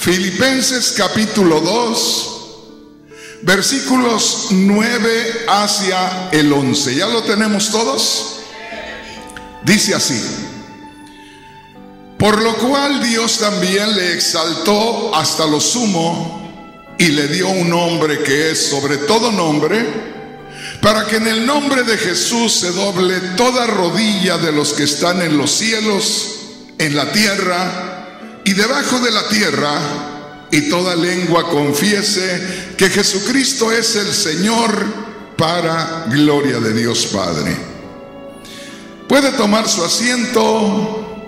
Filipenses capítulo 2, versículos 9 hacia el 11. ¿Ya lo tenemos todos? Dice así: por lo cual Dios también le exaltó hasta lo sumo y le dio un nombre que es sobre todo nombre, para que en el nombre de Jesús se doble toda rodilla de los que están en los cielos, en la tierra y debajo de la tierra, y toda lengua confiese que Jesucristo es el Señor, para gloria de Dios Padre. Puede tomar su asiento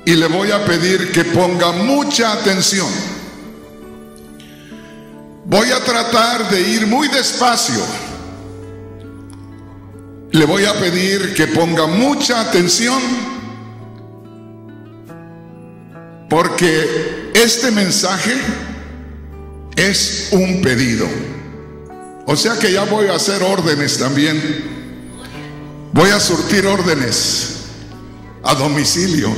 y le voy a pedir que ponga mucha atención. Voy a tratar de ir muy despacio. Le voy a pedir que ponga mucha atención, porque este mensaje es un pedido. O sea que ya voy a hacer órdenes también. Voy a surtir órdenes a domicilio.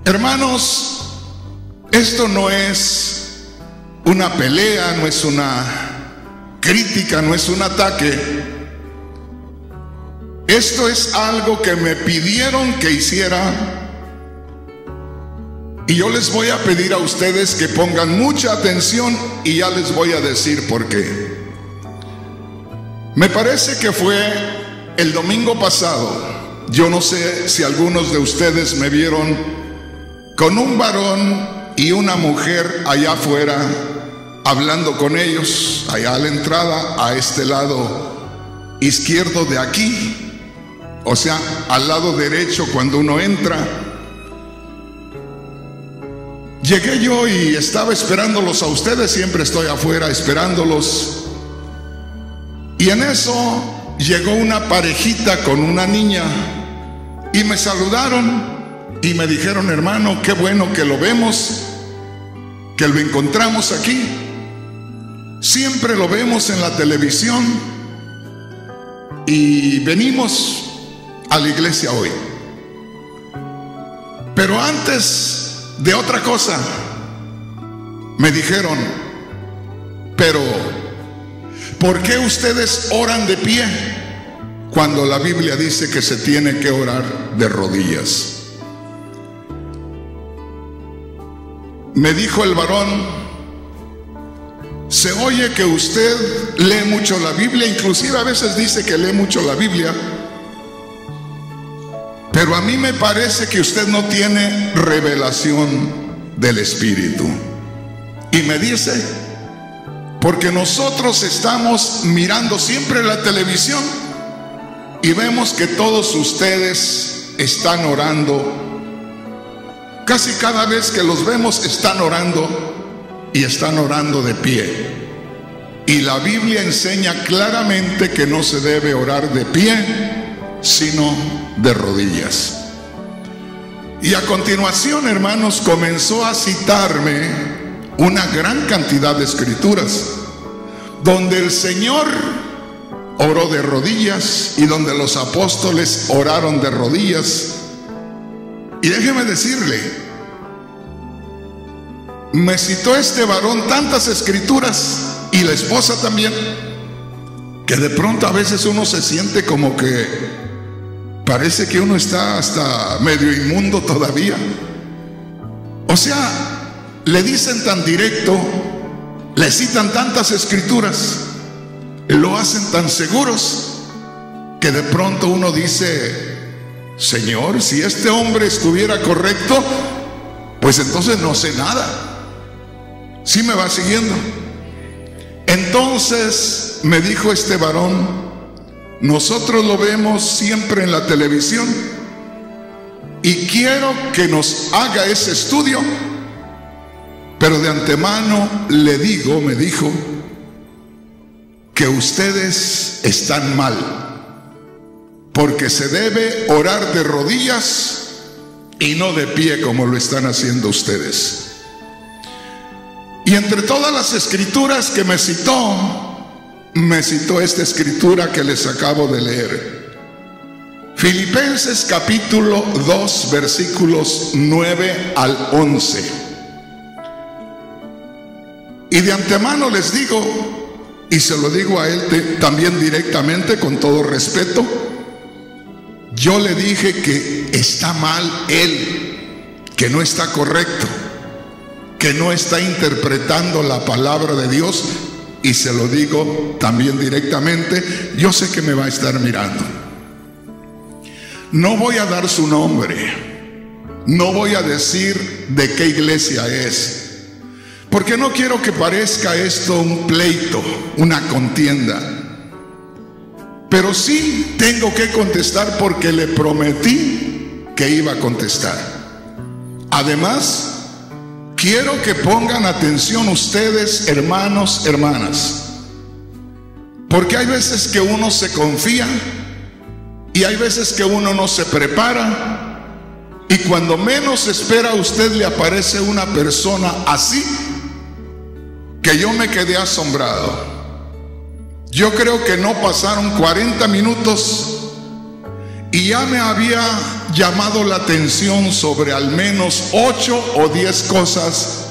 Hermanos, esto no es una pelea, no es una crítica, no es un ataque. Esto es algo que me pidieron que hiciera, y yo les voy a pedir a ustedes que pongan mucha atención, y ya les voy a decir por qué. Me parece que fue el domingo pasado. Yo no sé si algunos de ustedes me vieron con un varón y una mujer allá afuera, hablando con ellos, allá a la entrada, a este lado izquierdo de aquí, o sea, al lado derecho cuando uno entra. Llegué yo y estaba esperándolos a ustedes, siempre estoy afuera esperándolos. Y en eso llegó una parejita con una niña y me saludaron y me dijeron: hermano, qué bueno que lo vemos, que lo encontramos aquí. Siempre lo vemos en la televisión y venimos a la iglesia hoy. Pero antes de otra cosa, me dijeron: pero ¿por qué ustedes oran de pie cuando la Biblia dice que se tiene que orar de rodillas? Me dijo el varón: se oye que usted lee mucho la Biblia, inclusive a veces dice que lee mucho la Biblia, pero a mí me parece que usted no tiene revelación del Espíritu. Y me dice: porque nosotros estamos mirando siempre la televisión y vemos que todos ustedes están orando. Casi cada vez que los vemos están orando, y están orando de pie. Y la Biblia enseña claramente que no se debe orar de pie, sino de rodillas. Y a continuación, hermanos, comenzó a citarme una gran cantidad de escrituras donde el Señor oró de rodillas y donde los apóstoles oraron de rodillas. Y déjeme decirle, me citó este varón tantas escrituras, y la esposa también, que de pronto a veces uno se siente como que parece que uno está hasta medio inmundo todavía. O sea, le dicen tan directo, le citan tantas escrituras, lo hacen tan seguros, que de pronto uno dice: Señor, si este hombre estuviera correcto, pues entonces no sé nada. ¿Sí me va siguiendo? Entonces me dijo este varón: nosotros lo vemos siempre en la televisión y quiero que nos haga ese estudio, pero de antemano le digo, me dijo, que ustedes están mal, porque se debe orar de rodillas y no de pie como lo están haciendo ustedes. Y entre todas las escrituras que me citó esta escritura que les acabo de leer. Filipenses capítulo 2, versículos 9 al 11. Y de antemano les digo, y se lo digo a él también directamente, con todo respeto, yo le dije que está mal él, que no está correcto, que no está interpretando la palabra de Dios, y se lo digo también directamente. Yo sé que me va a estar mirando. No voy a dar su nombre, no voy a decir de qué iglesia es, porque no quiero que parezca esto un pleito, una contienda. Pero sí tengo que contestar porque le prometí que iba a contestar. Además, quiero que pongan atención ustedes, hermanos, hermanas, porque hay veces que uno se confía y hay veces que uno no se prepara, y cuando menos espera a usted le aparece una persona así, que yo me quedé asombrado. Yo creo que no pasaron 40 minutos y ya me había llamado la atención sobre al menos 8 o 10 cosas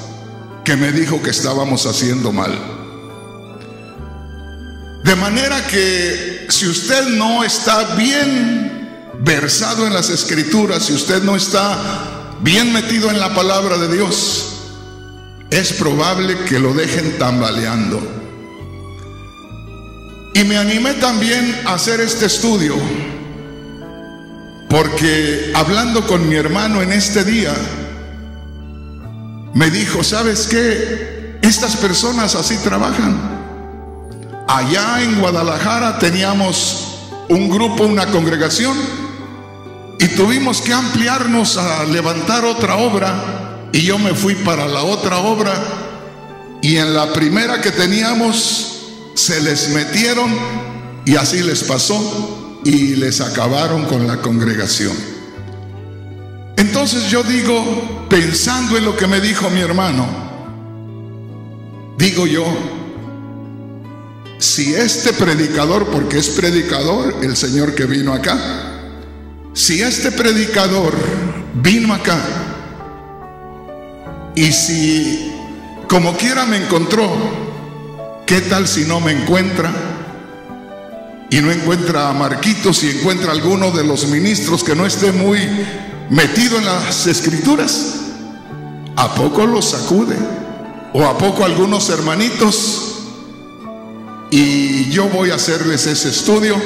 que me dijo que estábamos haciendo mal. De manera que si usted no está bien versado en las Escrituras, si usted no está bien metido en la palabra de Dios, es probable que lo dejen tambaleando. Y me animé también a hacer este estudio, porque hablando con mi hermano en este día, me dijo, ¿sabes qué? Estas personas así trabajan. Allá en Guadalajara teníamos un grupo, una congregación, y tuvimos que ampliarnos a levantar otra obra, y yo me fui para la otra obra, y en la primera que teníamos se les metieron y así les pasó y les acabaron con la congregación. Entonces yo digo, pensando en lo que me dijo mi hermano, digo yo, si este predicador, porque es predicador el señor que vino acá, si este predicador vino acá y si como quiera me encontró, ¿qué tal si no me encuentra? Y no encuentra a Marquitos y encuentra a alguno de los ministros que no esté muy metido en las Escrituras. ¿A poco los sacude? ¿O a poco algunos hermanitos? Y yo voy a hacerles ese estudio,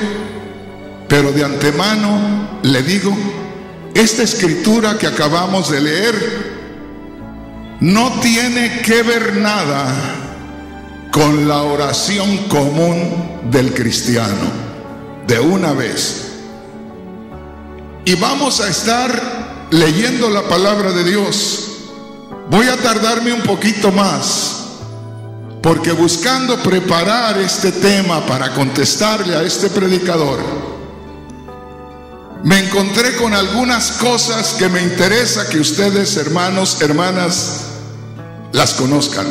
pero de antemano le digo, esta escritura que acabamos de leer no tiene que ver nada con la oración común del cristiano, de una vez. Y vamos a estar leyendo la palabra de Dios. Voy a tardarme un poquito más, porque buscando preparar este tema para contestarle a este predicador, me encontré con algunas cosas que me interesa que ustedes, hermanos, hermanas, las conozcan.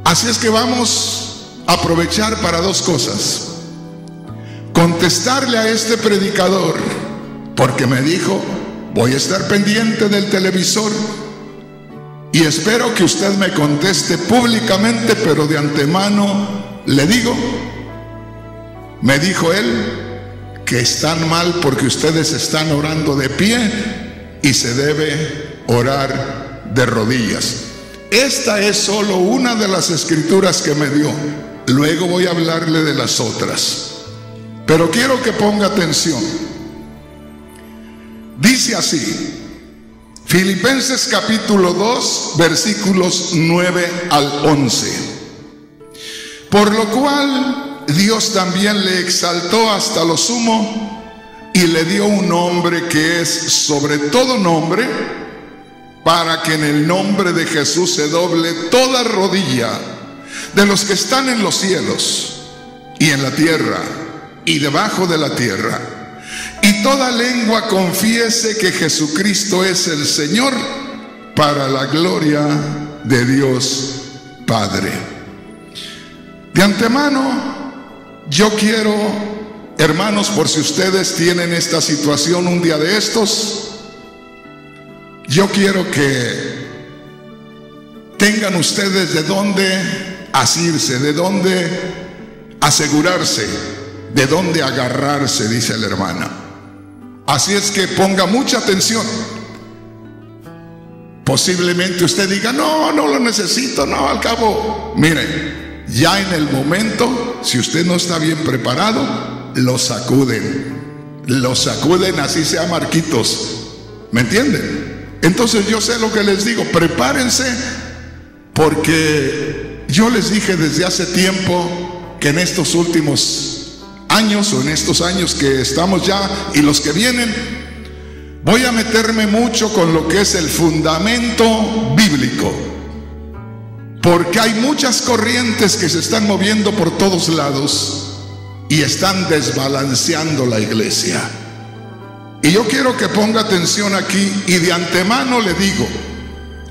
Así es que vamos a aprovechar para dos cosas: contestarle a este predicador, porque me dijo, voy a estar pendiente del televisor y espero que usted me conteste públicamente, pero de antemano le digo, me dijo él, que están mal porque ustedes están orando de pie y se debe orar de rodillas. Esta es solo una de las escrituras que me dio. Luego voy a hablarle de las otras, pero quiero que ponga atención. Dice así, Filipenses capítulo 2, versículos 9 al 11. Por lo cual Dios también le exaltó hasta lo sumo y le dio un nombre que es sobre todo nombre, para que en el nombre de Jesús se doble toda rodilla de los que están en los cielos y en la tierra y debajo de la tierra, y toda lengua confiese que Jesucristo es el Señor, para la gloria de Dios Padre. De antemano, yo quiero hermanos, por si ustedes tienen esta situación un día de estos, yo quiero que tengan ustedes de dónde asirse, de dónde asegurarse, de dónde agarrarse, dice la hermana. Así es que ponga mucha atención. Posiblemente usted diga, no lo necesito, no, al cabo, mire, ya en el momento, si usted no está bien preparado, lo sacuden, así sea Marquitos, ¿me entienden? Entonces yo sé lo que les digo, prepárense, porque yo les dije desde hace tiempo que en estos últimos años, o en estos años que estamos ya y los que vienen, voy a meterme mucho con lo que es el fundamento bíblico, porque hay muchas corrientes que se están moviendo por todos lados y están desbalanceando la iglesia. Y yo quiero que ponga atención aquí, y de antemano le digo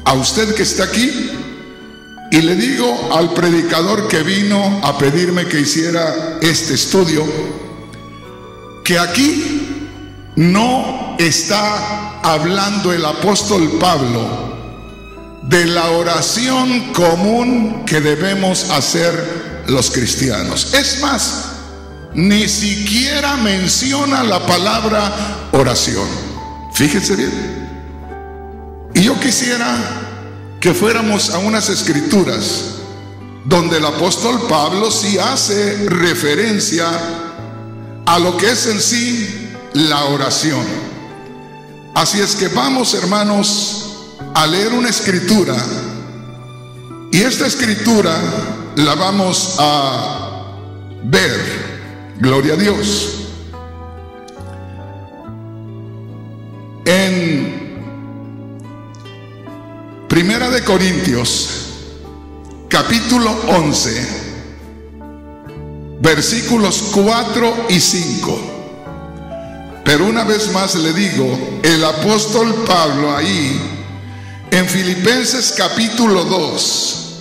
a usted que está aquí, y le digo al predicador que vino a pedirme que hiciera este estudio, que aquí no está hablando el apóstol Pablo de la oración común que debemos hacer los cristianos. Es más, ni siquiera menciona la palabra oración. Fíjense bien. Y yo quisiera que fuéramos a unas escrituras donde el apóstol Pablo sí hace referencia a lo que es en sí la oración. Así es que vamos, hermanos, a leer una escritura, y esta escritura la vamos a ver. Gloria a Dios. En Primera de Corintios, capítulo 11, versículos 4 y 5. Pero una vez más le digo, el apóstol Pablo ahí, en Filipenses capítulo 2,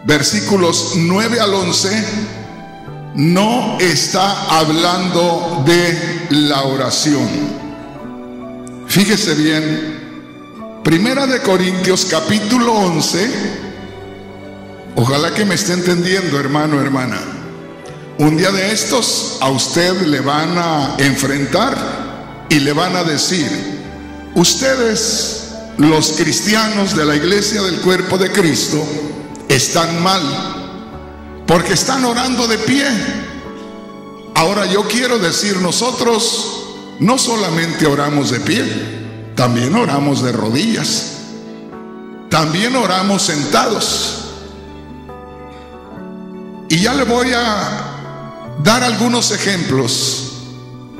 versículos 9 al 11, no está hablando de la oración. Fíjese bien, Primera de Corintios capítulo 11, ojalá que me esté entendiendo, hermano, hermana. Un día de estos a usted le van a enfrentar y le van a decir, ustedes, los cristianos de la iglesia del cuerpo de Cristo, están mal, porque están orando de pie. Ahora yo quiero decir, nosotros no solamente oramos de pie, también oramos de rodillas, también oramos sentados. Y ya le voy a dar algunos ejemplos,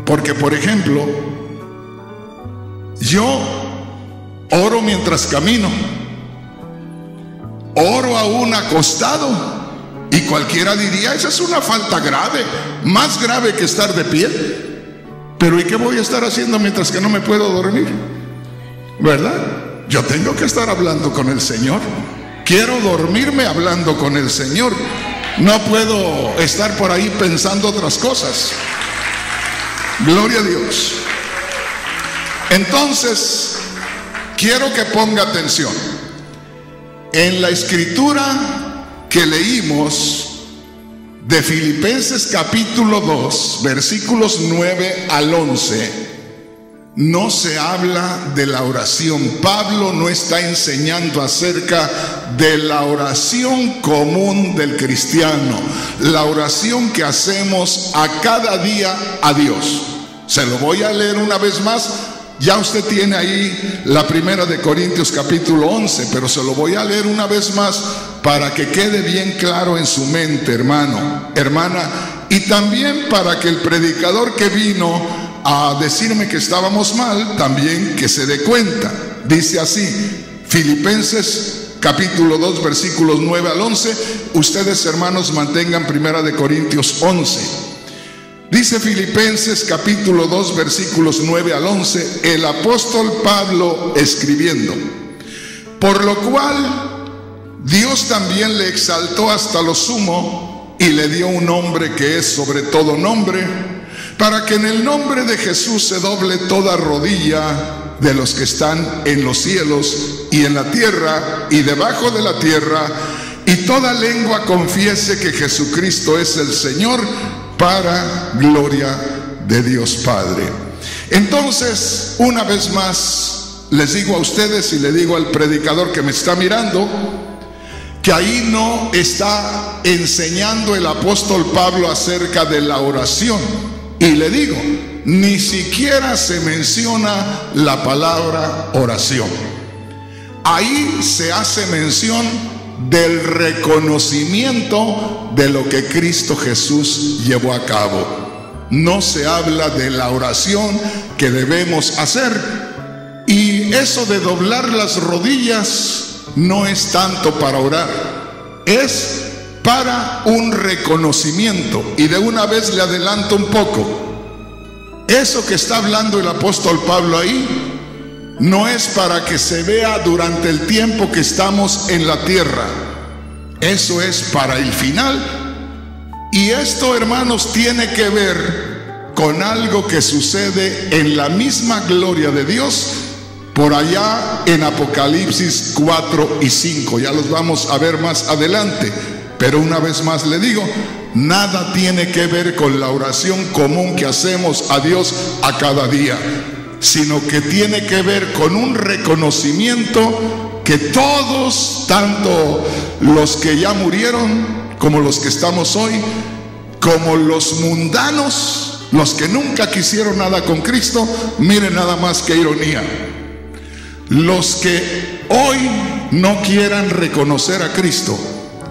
porque por ejemplo, yo oro mientras camino, oro aún acostado, y cualquiera diría, esa es una falta grave, más grave que estar de pie. Pero ¿y qué voy a estar haciendo mientras que no me puedo dormir? ¿Verdad? Yo tengo que estar hablando con el Señor. Quiero dormirme hablando con el Señor. No puedo estar por ahí pensando otras cosas. Gloria a Dios. Entonces, quiero que ponga atención. En la escritura que leímos de Filipenses capítulo 2, versículos 9 al 11, no se habla de la oración. Pablo no está enseñando acerca de la oración común del cristiano, la oración que hacemos a cada día a Dios. Se lo voy a leer una vez más. Ya usted tiene ahí la Primera de Corintios capítulo 11, pero se lo voy a leer una vez más para que quede bien claro en su mente, hermano, hermana, y también para que el predicador que vino a decirme que estábamos mal, también que se dé cuenta. Dice así, Filipenses capítulo 2, versículos 9 al 11. Ustedes, hermanos, mantengan Primera de Corintios 11. Dice Filipenses capítulo 2, versículos 9 al 11, el apóstol Pablo escribiendo: por lo cual Dios también le exaltó hasta lo sumo y le dio un nombre que es sobre todo nombre, para que en el nombre de Jesús se doble toda rodilla de los que están en los cielos y en la tierra y debajo de la tierra, y toda lengua confiese que Jesucristo es el Señor, para gloria de Dios Padre. Entonces, una vez más, les digo a ustedes y le digo al predicador que me está mirando, que ahí no está enseñando el apóstol Pablo acerca de la oración. Y le digo, ni siquiera se menciona la palabra oración. Ahí se hace mención del reconocimiento de lo que Cristo Jesús llevó a cabo. No se habla de la oración que debemos hacer. Y eso de doblar las rodillas no es tanto para orar, es para un reconocimiento. Y de una vez le adelanto un poco, eso que está hablando el apóstol Pablo ahí no es para que se vea durante el tiempo que estamos en la tierra, eso es para el final. Y esto, hermanos, tiene que ver con algo que sucede en la misma gloria de Dios por allá en Apocalipsis 4 y 5. Ya los vamos a ver más adelante. Pero una vez más le digo, nada tiene que ver con la oración común que hacemos a Dios a cada día, sino que tiene que ver con un reconocimiento que todos, tanto los que ya murieron como los que estamos hoy, como los mundanos, los que nunca quisieron nada con Cristo, miren nada más qué ironía, los que hoy no quieran reconocer a Cristo,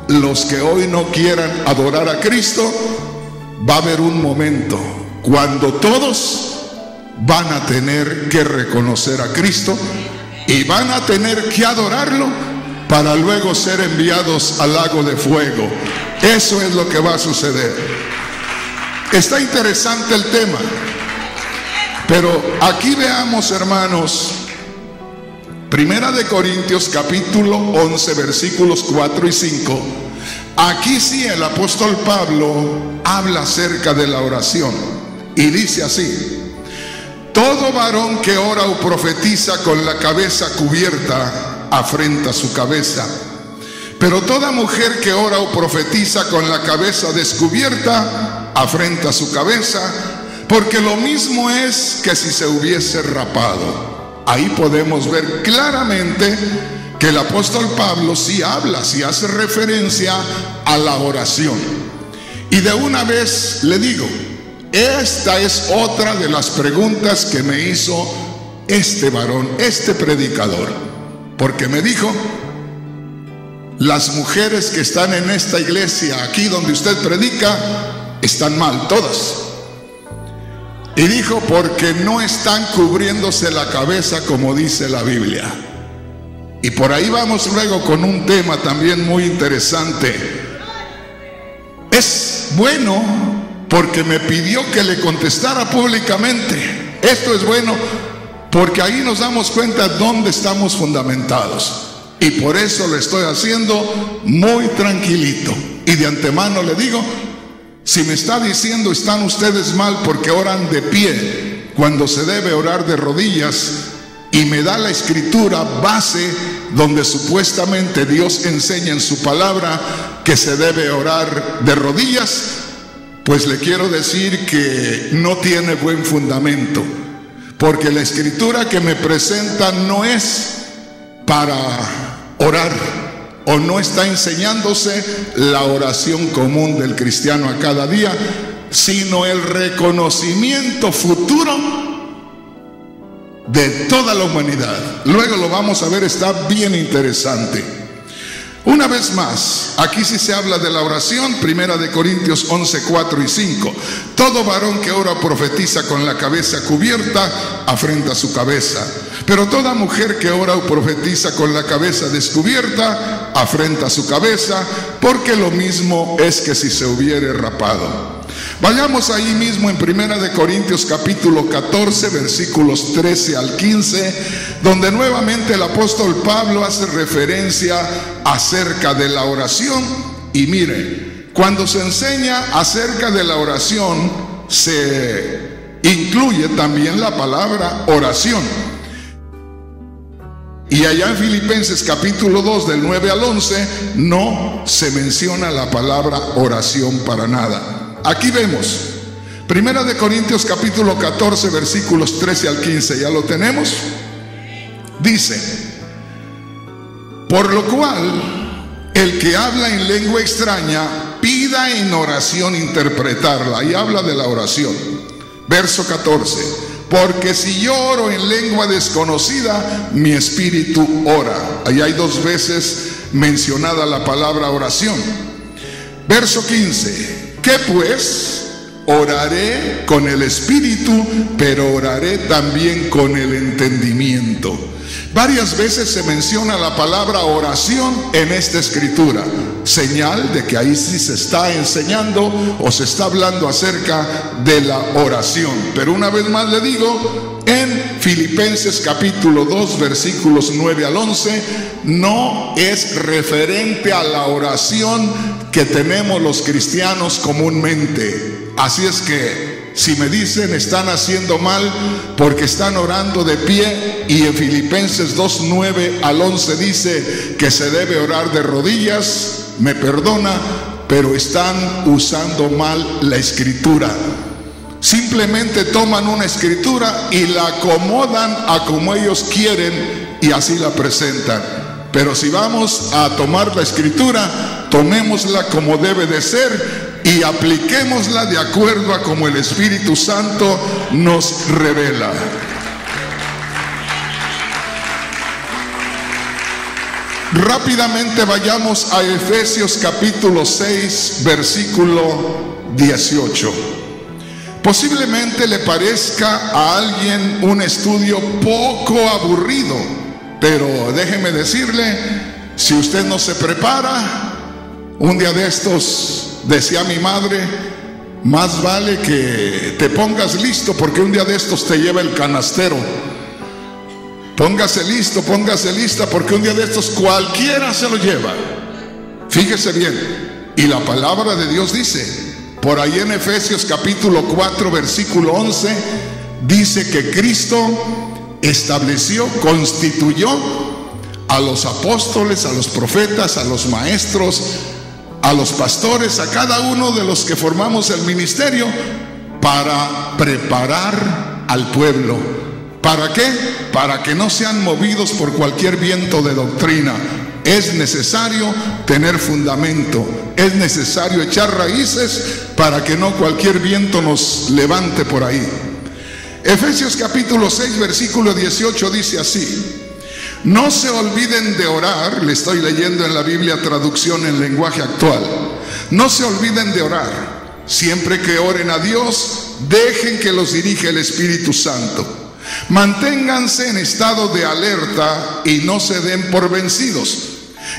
los que hoy no quieran adorar a Cristo, va a haber un momento cuando todos van a tener que reconocer a Cristo y van a tener que adorarlo para luego ser enviados al lago de fuego. Eso es lo que va a suceder. Está interesante el tema, pero aquí veamos, hermanos, Primera de Corintios capítulo 11 versículos 4 y 5. Aquí sí el apóstol Pablo habla acerca de la oración y dice así: todo varón que ora o profetiza con la cabeza cubierta afrenta su cabeza, pero toda mujer que ora o profetiza con la cabeza descubierta afrenta su cabeza, porque lo mismo es que si se hubiese rapado. Ahí podemos ver claramente que el apóstol Pablo sí habla, sí hace referencia a la oración. Y de una vez le digo, esta es otra de las preguntas que me hizo este varón, este predicador, porque me dijo: las mujeres que están en esta iglesia, aquí donde usted predica, están mal todas. Y dijo, porque no están cubriéndose la cabeza como dice la Biblia. Y por ahí vamos luego con un tema también muy interesante. Es bueno porque me pidió que le contestara públicamente. Esto es bueno porque ahí nos damos cuenta dónde estamos fundamentados. Y por eso le estoy haciendo muy tranquilito. Y de antemano le digo, si me está diciendo están ustedes mal porque oran de pie cuando se debe orar de rodillas, y me da la escritura base donde supuestamente Dios enseña en su palabra que se debe orar de rodillas, pues le quiero decir que no tiene buen fundamento, porque la escritura que me presenta no es para orar, o no está enseñándose la oración común del cristiano a cada día, sino el reconocimiento futuro de toda la humanidad. Luego lo vamos a ver, está bien interesante. Una vez más, aquí sí se habla de la oración. Primera de Corintios 11, 4 y 5. Todo varón que ora o profetiza con la cabeza cubierta afrenta su cabeza, pero toda mujer que ora o profetiza con la cabeza descubierta afrenta su cabeza, porque lo mismo es que si se hubiere rapado. Vayamos ahí mismo en Primera de Corintios capítulo 14 versículos 13 al 15, donde nuevamente el apóstol Pablo hace referencia acerca de la oración. Y mire, cuando se enseña acerca de la oración, se incluye también la palabra oración. Y allá en Filipenses capítulo 2 del 9 al 11 no se menciona la palabra oración para nada. Aquí vemos Primera de Corintios capítulo 14 versículos 13 al 15. ¿Ya lo tenemos? Dice: por lo cual el que habla en lengua extraña pida en oración interpretarla. Y habla de la oración. Verso 14: porque si yo oro en lengua desconocida, mi espíritu ora. Ahí hay 2 veces mencionada la palabra oración. Verso 15: ¿qué pues? Oraré con el espíritu, pero oraré también con el entendimiento. Varias veces se menciona la palabra oración en esta escritura, señal de que ahí sí se está enseñando o se está hablando acerca de la oración. Pero una vez más le digo, en Filipenses capítulo 2 versículos 9 al 11 no es referente a la oración que tenemos los cristianos comúnmente. Así es que si me dicen están haciendo mal porque están orando de pie, y en Filipenses 2, 9 al 11 dice que se debe orar de rodillas, me perdona, pero están usando mal la escritura. Simplemente toman una escritura y la acomodan a como ellos quieren y así la presentan. Pero si vamos a tomar la escritura, tomémosla como debe de ser y apliquémosla de acuerdo a como el Espíritu Santo nos revela. Rápidamente vayamos a Efesios capítulo 6 versículo 18. Posiblemente le parezca a alguien un estudio poco aburrido, pero déjeme decirle, si usted no se prepara, un día de estos, decía mi madre, más vale que te pongas listo, porque un día de estos te lleva el canastero. Póngase listo, póngase lista, porque un día de estos cualquiera se lo lleva. Fíjese bien, y la palabra de Dios dice, por ahí en Efesios capítulo 4 versículo 11, dice que Cristo estableció, constituyó a los apóstoles, a los profetas, a los maestros, a los pastores, a cada uno de los que formamos el ministerio, para preparar al pueblo. ¿Para qué? Para que no sean movidos por cualquier viento de doctrina. Es necesario tener fundamento, es necesario echar raíces para que no cualquier viento nos levante por ahí. Efesios capítulo 6 versículo 18 dice así: no se olviden de orar. Le estoy leyendo en la Biblia traducción en lenguaje actual. No se olviden de orar. Siempre que oren a Dios, dejen que los dirija el Espíritu Santo. Manténganse en estado de alerta y no se den por vencidos.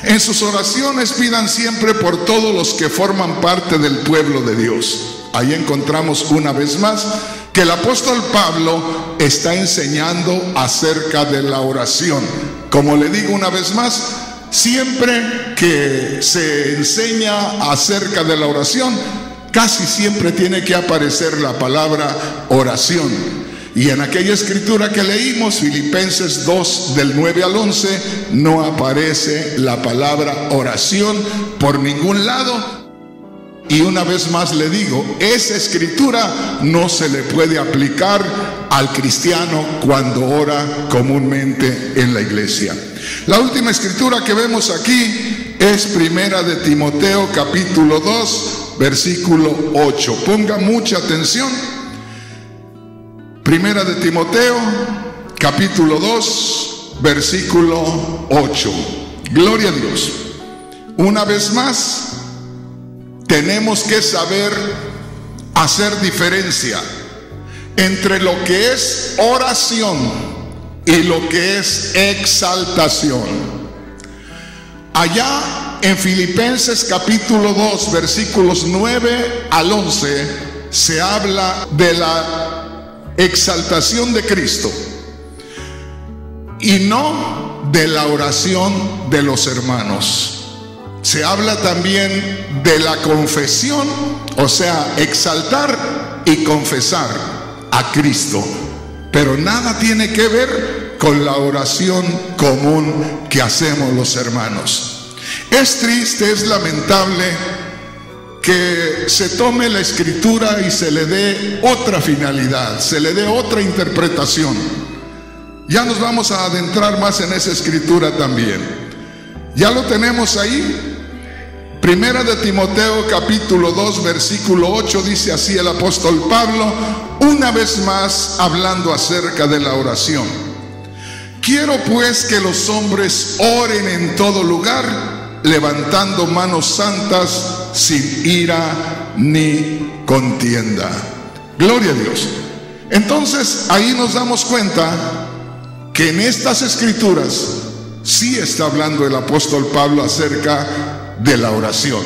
En sus oraciones pidan siempre por todos los que forman parte del pueblo de Dios. Ahí encontramos una vez más que el apóstol Pablo está enseñando acerca de la oración. Como le digo una vez más, siempre que se enseña acerca de la oración, casi siempre tiene que aparecer la palabra oración. Y en aquella escritura que leímos, Filipenses 2 del 9 al 11, no aparece la palabra oración por ningún lado. Y una vez más le digo, esa escritura no se le puede aplicar al cristiano cuando ora comúnmente en la iglesia. La última escritura que vemos aquí es Primera de Timoteo capítulo 2 versículo 8. Ponga mucha atención. Primera de Timoteo capítulo 2 versículo 8. Gloria a Dios. Una vez más, tenemos que saber hacer diferencia entre lo que es oración y lo que es exaltación. Allá en Filipenses capítulo 2 versículos 9 al 11 se habla de la exaltación de Cristo y no de la oración de los hermanos. Se habla también de la confesión, o sea, exaltar y confesar a Cristo. Pero nada tiene que ver con la oración común que hacemos los hermanos. Es triste, es lamentable que se tome la escritura y se le dé otra finalidad, se le dé otra interpretación. Ya nos vamos a adentrar más en esa escritura también. Ya lo tenemos ahí. Primera de Timoteo capítulo 2 versículo 8 dice así el apóstol Pablo, una vez más hablando acerca de la oración. Quiero pues que los hombres oren en todo lugar, levantando manos santas, sin ira ni contienda. Gloria a Dios. Entonces ahí nos damos cuenta que en estas escrituras sí está hablando el apóstol Pablo acerca de la oración.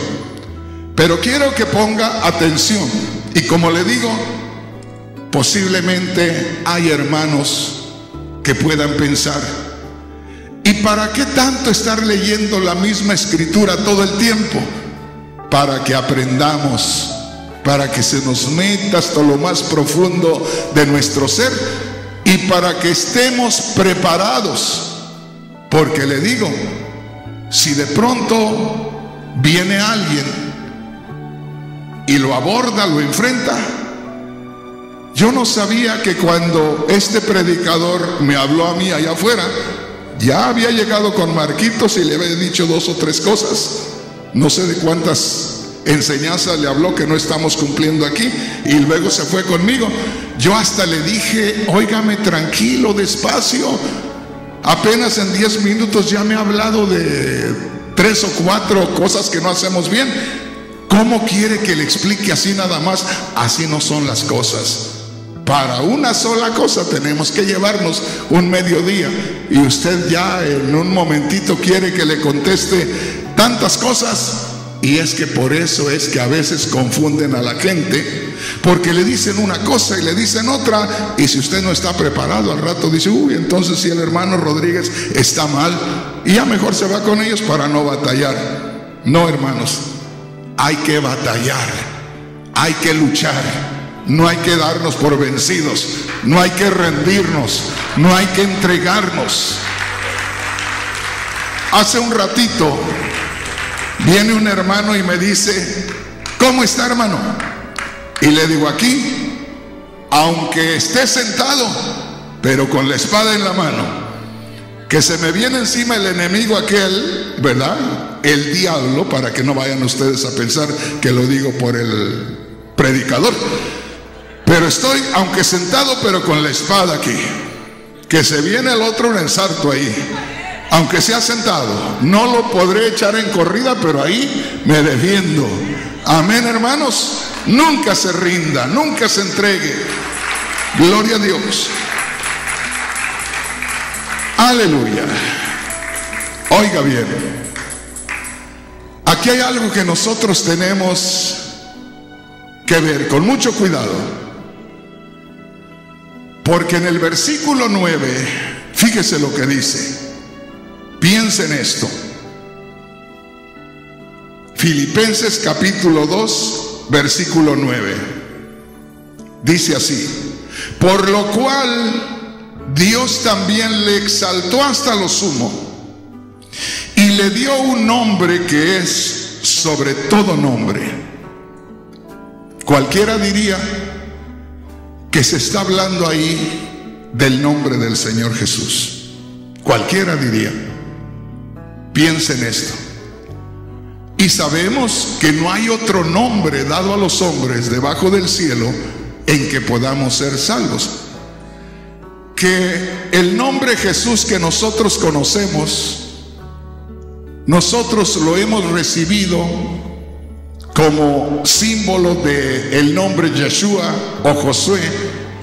Pero quiero que ponga atención. Y como le digo, posiblemente hay hermanos que puedan pensar, ¿y para qué tanto estar leyendo la misma escritura todo el tiempo? Para que aprendamos, para que se nos meta hasta lo más profundo de nuestro ser y para que estemos preparados. Porque le digo, si de pronto viene alguien y lo aborda, lo enfrenta. Yo no sabía que cuando este predicador me habló a mí allá afuera, ya había llegado con Marquitos y le había dicho 2 o 3 cosas. No sé de cuántas enseñanzas le habló que no estamos cumpliendo aquí, y luego se fue conmigo. Yo hasta le dije, óigame, tranquilo, despacio. Apenas en 10 minutos ya me ha hablado de 3 o 4 cosas que no hacemos bien. ¿Cómo quiere que le explique así nada más? Así no son las cosas. Para una sola cosa tenemos que llevarnos un mediodía, y usted ya en un momentito quiere que le conteste tantas cosas. Y es que por eso es que a veces confunden a la gente, porque le dicen una cosa y le dicen otra, y si usted no está preparado, al rato dice, uy, entonces si el hermano Rodríguez está mal, y ya mejor se va con ellos para no batallar. No, hermanos, hay que batallar, hay que luchar, no hay que darnos por vencidos, no hay que rendirnos, no hay que entregarnos. Hace un ratito viene un hermano y me dice, ¿cómo está, hermano? Y le digo, aquí, aunque esté sentado, pero con la espada en la mano, que se me viene encima el enemigo aquel, ¿verdad? El diablo, para que no vayan ustedes a pensar que lo digo por el predicador. Pero estoy, aunque sentado, pero con la espada aquí, que se viene el otro ensarto ahí. Aunque sea sentado, no lo podré echar en corrida, pero ahí me defiendo. Amén, hermanos. Nunca se rinda, nunca se entregue. Gloria a Dios. Aleluya. Oiga bien, aquí hay algo que nosotros tenemos que ver con mucho cuidado, porque en el versículo 9, fíjese lo que dice. Piensa en esto. Filipenses capítulo 2 versículo 9 dice así: por lo cual Dios también le exaltó hasta lo sumo y le dio un nombre que es sobre todo nombre. Cualquiera diría que se está hablando ahí del nombre del Señor Jesús. Cualquiera diría. Piensa en esto. Y sabemos que no hay otro nombre dado a los hombres debajo del cielo en que podamos ser salvos. Que el nombre Jesús que nosotros conocemos, nosotros lo hemos recibido como símbolo del nombre Yeshua o Josué,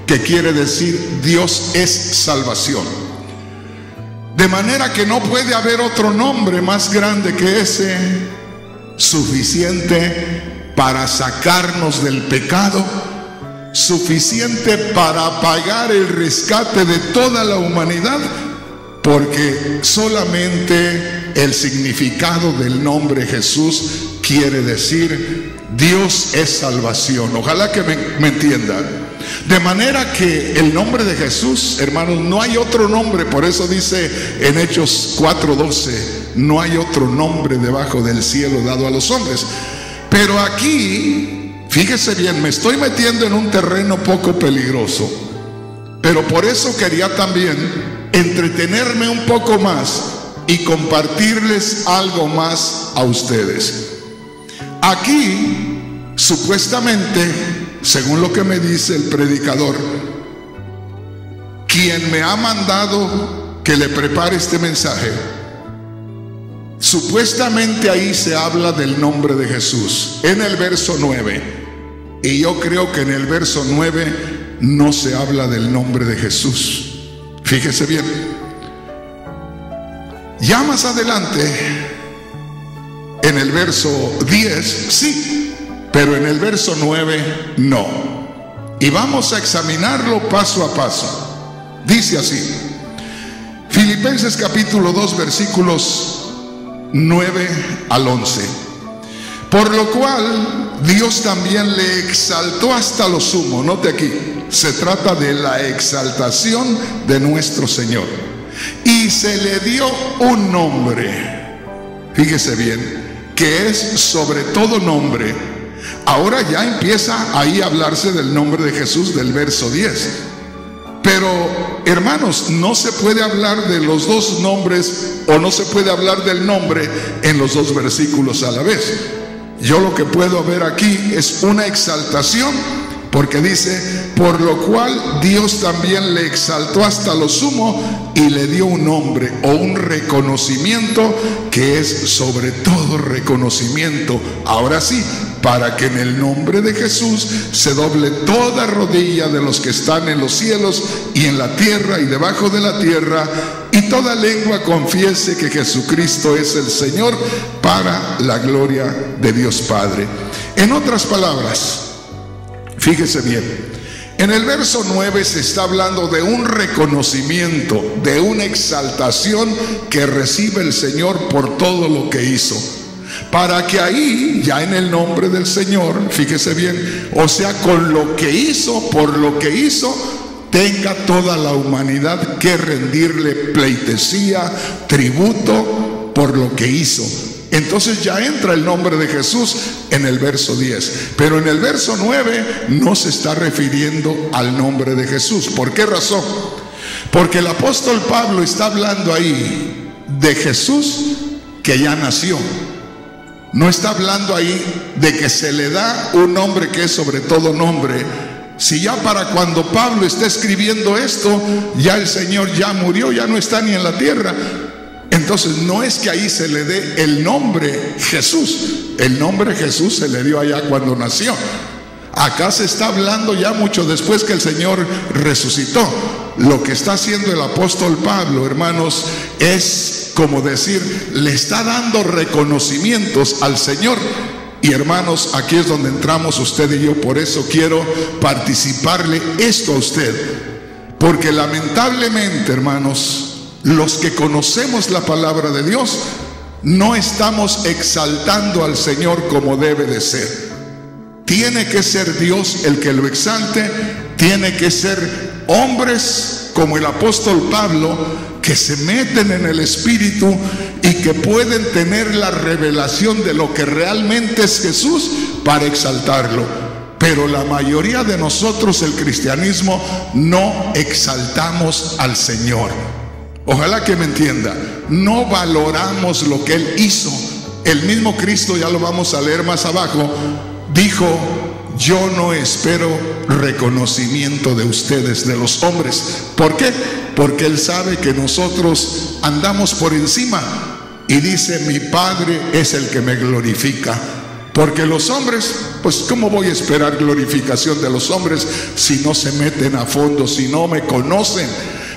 que quiere decir Dios es salvación. De manera que no puede haber otro nombre más grande que ese, suficiente para sacarnos del pecado, suficiente para pagar el rescate de toda la humanidad, porque solamente el significado del nombre Jesús quiere decir Dios es salvación. Ojalá que me entiendan. De manera que el nombre de Jesús, hermanos, no hay otro nombre. Por eso dice en Hechos 4:12, no hay otro nombre debajo del cielo dado a los hombres. Pero aquí, fíjese bien, me estoy metiendo en un terreno poco peligroso, pero por eso quería también entretenerme un poco más y compartirles algo más a ustedes. Aquí, supuestamente, según lo que me dice el predicador, quien me ha mandado que le prepare este mensaje, supuestamente ahí se habla del nombre de Jesús, en el verso 9. Y yo creo que en el verso 9 no se habla del nombre de Jesús. Fíjese bien. Ya más adelante, en el verso 10, sí, pero en el verso 9 no. Y vamos a examinarlo paso a paso. Dice así, Filipenses capítulo 2, versículos 9 al 11. Por lo cual Dios también le exaltó hasta lo sumo. Note aquí, se trata de la exaltación de nuestro Señor, y se le dio un nombre, fíjese bien, que es sobre todo nombre. Ahora ya empieza ahí a hablarse del nombre de Jesús del verso 10. Pero, hermanos, no se puede hablar de los dos nombres, o no se puede hablar del nombre en los dos versículos a la vez. Yo lo que puedo ver aquí es una exaltación, porque dice, por lo cual Dios también le exaltó hasta lo sumo y le dio un nombre o un reconocimiento que es sobre todo reconocimiento. Ahora sí, para que en el nombre de Jesús se doble toda rodilla de los que están en los cielos y en la tierra y debajo de la tierra, y toda lengua confiese que Jesucristo es el Señor, para la gloria de Dios Padre. En otras palabras, fíjese bien, en el verso 9 se está hablando de un reconocimiento, de una exaltación que recibe el Señor por todo lo que hizo, para que ahí, ya en el nombre del Señor, fíjese bien, o sea, con lo que hizo, por lo que hizo, tenga toda la humanidad que rendirle pleitesía, tributo por lo que hizo. Entonces ya entra el nombre de Jesús en el verso 10. Pero en el verso 9 no se está refiriendo al nombre de Jesús. ¿Por qué razón? Porque el apóstol Pablo está hablando ahí de Jesús que ya nació. No está hablando ahí de que se le da un nombre que es sobre todo nombre. Si ya para cuando Pablo está escribiendo esto, ya el Señor ya murió, ya no está ni en la tierra. Entonces no es que ahí se le dé el nombre Jesús. El nombre Jesús se le dio allá cuando nació. Acá se está hablando ya mucho después que el Señor resucitó. Lo que está haciendo el apóstol Pablo, hermanos, es como decir, le está dando reconocimientos al Señor. Y hermanos, aquí es donde entramos usted y yo. Por eso quiero participarle esto a usted, porque lamentablemente, hermanos, los que conocemos la palabra de Dios no estamos exaltando al Señor como debe de ser. Tiene que ser Dios el que lo exalte. Tiene que ser hombres como el apóstol Pablo, que se meten en el Espíritu y que pueden tener la revelación de lo que realmente es Jesús para exaltarlo. Pero la mayoría de nosotros, el cristianismo, no exaltamos al Señor. Ojalá que me entienda. No valoramos lo que Él hizo. El mismo Cristo, ya lo vamos a leer más abajo, dijo: yo no espero reconocimiento de ustedes, de los hombres. ¿Por qué? Porque Él sabe que nosotros andamos por encima. Y dice: mi Padre es el que me glorifica. Porque los hombres, pues ¿cómo voy a esperar glorificación de los hombres si no se meten a fondo, si no me conocen?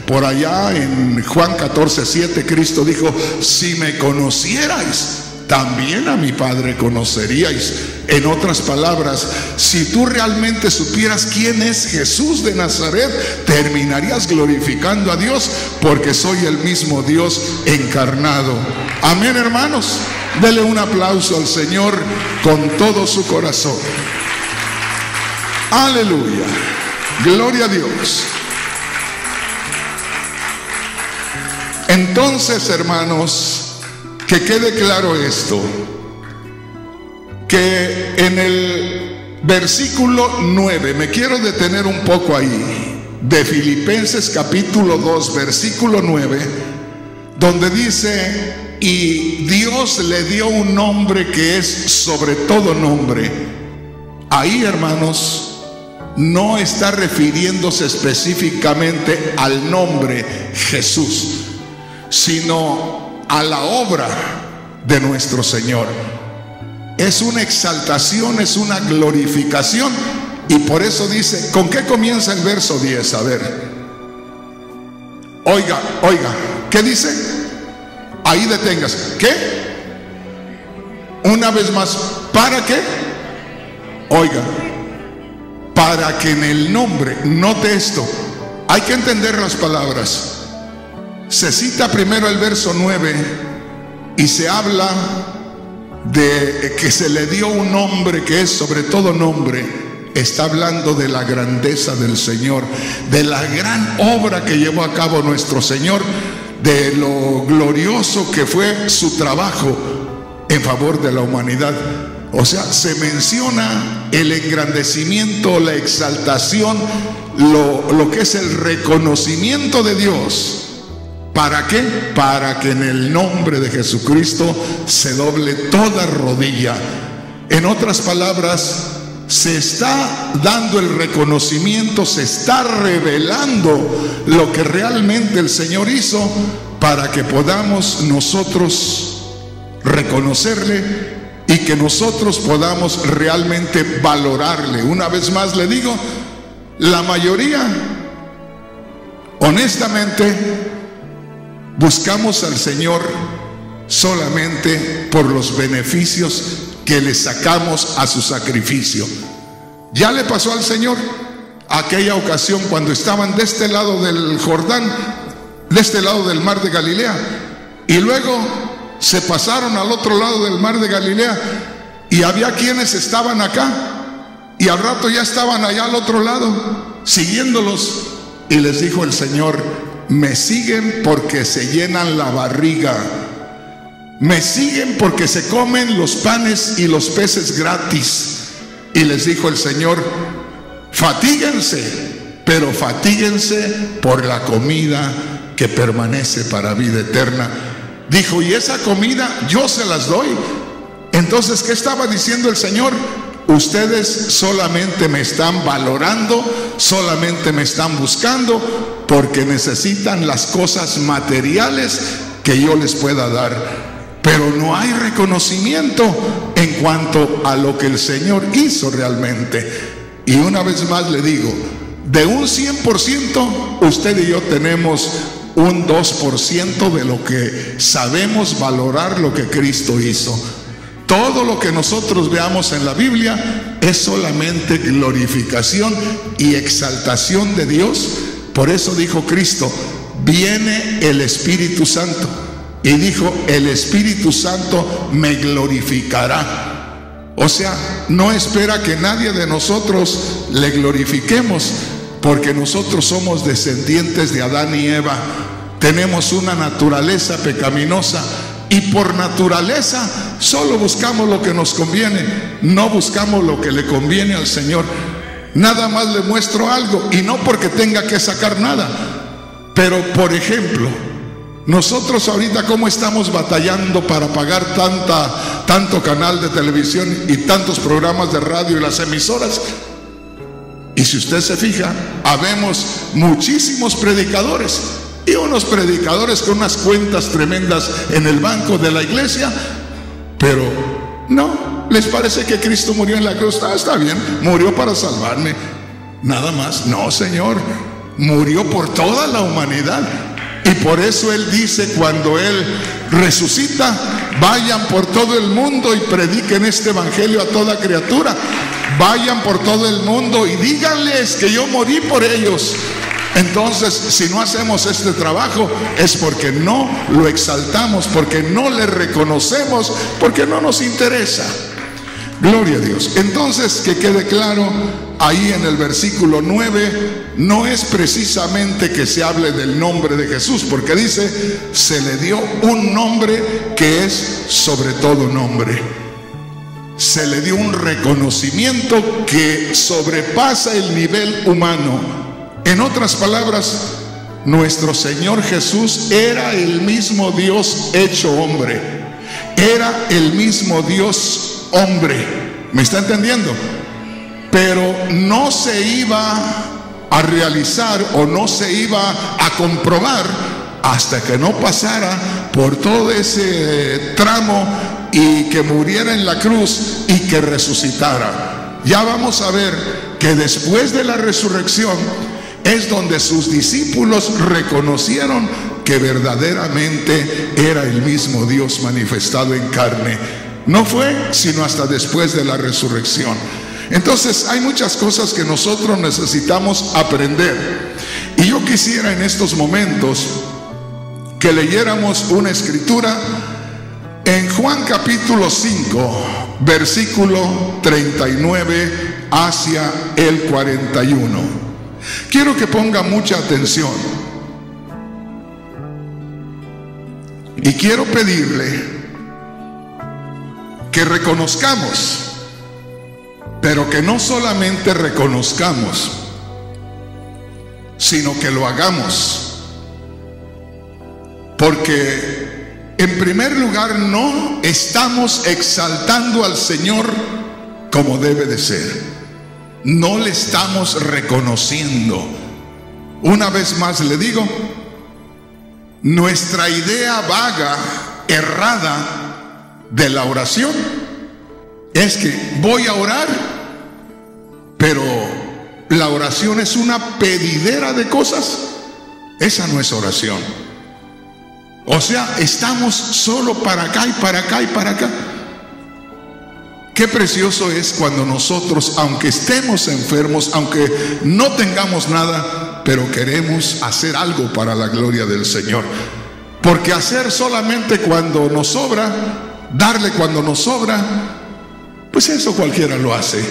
Por allá en Juan 14:7 Cristo dijo: si me conocierais, también a mi Padre conoceríais. En otras palabras, si tú realmente supieras quién es Jesús de Nazaret, terminarías glorificando a Dios, porque soy el mismo Dios encarnado. Amén, hermanos. Dele un aplauso al Señor con todo su corazón. Aleluya. Gloria a Dios. Entonces, hermanos, que quede claro esto, que en el versículo 9, me quiero detener un poco ahí, de Filipenses capítulo 2, versículo 9, donde dice: y Dios le dio un nombre que es sobre todo nombre. Ahí, hermanos, no está refiriéndose específicamente al nombre Jesús, sino a la obra de nuestro Señor. Es una exaltación, es una glorificación. Y por eso dice, ¿con qué comienza el verso 10? A ver, oiga, ¿qué dice? Ahí deténgase. ¿Qué? Una vez más, ¿para qué? Oiga, para que en el nombre, note esto, hay que entender las palabras. Se cita primero el verso 9 y se habla de que se le dio un nombre que es sobre todo nombre. Está hablando de la grandeza del Señor, de la gran obra que llevó a cabo nuestro Señor, de lo glorioso que fue su trabajo en favor de la humanidad. O sea, se menciona el engrandecimiento, la exaltación, lo que es el reconocimiento de Dios. ¿Para qué? Para que en el nombre de Jesucristo se doble toda rodilla. En otras palabras, se está dando el reconocimiento, se está revelando lo que realmente el Señor hizo, para que podamos nosotros reconocerle y que nosotros podamos realmente valorarle. Una vez más le digo, la mayoría, honestamente, buscamos al Señor solamente por los beneficios que le sacamos a su sacrificio. Ya le pasó al Señor aquella ocasión cuando estaban de este lado del Jordán, de este lado del mar de Galilea, y luego se pasaron al otro lado del mar de Galilea, y había quienes estaban acá y al rato ya estaban allá al otro lado siguiéndolos, y les dijo el Señor: me siguen porque se llenan la barriga, me siguen porque se comen los panes y los peces gratis. Y les dijo el Señor: fatíguense, pero fatíguense por la comida que permanece para vida eterna. Dijo: y esa comida yo se las doy. Entonces, ¿qué estaba diciendo el Señor? Ustedes solamente me están valorando, solamente me están buscando porque necesitan las cosas materiales que yo les pueda dar, pero no hay reconocimiento en cuanto a lo que el Señor hizo realmente. Y una vez más le digo, de un 100%, usted y yo tenemos un 2% de lo que sabemos valorar lo que Cristo hizo. Todo lo que nosotros veamos en la Biblia es solamente glorificación y exaltación de Dios. Por eso dijo Cristo: viene el Espíritu Santo. Y dijo: el Espíritu Santo me glorificará. O sea, no espera que nadie de nosotros le glorifiquemos, porque nosotros somos descendientes de Adán y Eva. Tenemos una naturaleza pecaminosa, y por naturaleza solo buscamos lo que nos conviene, no buscamos lo que le conviene al Señor. Nada más le muestro algo, y no porque tenga que sacar nada, pero por ejemplo, nosotros ahorita cómo estamos batallando para pagar tanto canal de televisión y tantos programas de radio y las emisoras. Y si usted se fija, habemos muchísimos predicadores, y unos predicadores con unas cuentas tremendas en el banco de la iglesia, pero no, les parece que Cristo murió en la cruz. Está bien, murió para salvarme, nada más. No, Señor, murió por toda la humanidad. Y por eso Él dice, cuando Él resucita: vayan por todo el mundo y prediquen este evangelio a toda criatura. Vayan por todo el mundo y díganles que yo morí por ellos, Entonces, si no hacemos este trabajo, es porque no lo exaltamos, porque no le reconocemos, porque no nos interesa. Gloria a Dios. Entonces, que quede claro, ahí en el versículo 9, no es precisamente que se hable del nombre de Jesús, porque dice, se le dio un nombre que es sobre todo nombre. Se le dio un reconocimiento que sobrepasa el nivel humano. En otras palabras, nuestro Señor Jesús era el mismo Dios hecho hombre. Era el mismo Dios hombre, ¿me está entendiendo? Pero no se iba a realizar o no se iba a comprobar hasta que no pasara por todo ese tramo y que muriera en la cruz y que resucitara. Ya vamos a ver que después de la resurrección es donde sus discípulos reconocieron que verdaderamente era el mismo Dios manifestado en carne. No fue sino hasta después de la resurrección. Entonces hay muchas cosas que nosotros necesitamos aprender. Y yo quisiera en estos momentos que leyéramos una escritura en Juan capítulo 5, versículo 39 hacia el 41. Quiero que ponga mucha atención. Y quiero pedirle que reconozcamos, pero que no solamente reconozcamos, sino que lo hagamos. Porque en primer lugar no estamos exaltando al Señor como debe de ser. No le estamos reconociendo. Una vez más le digo, nuestra idea vaga, errada de la oración es que voy a orar, pero la oración es una pedidera de cosas. Esa no es oración. O sea, estamos solo para acá y para acá y para acá. Qué precioso es cuando nosotros, aunque estemos enfermos, aunque no tengamos nada, pero queremos hacer algo para la gloria del Señor. Porque hacer solamente cuando nos sobra, darle cuando nos sobra, pues eso cualquiera lo hace.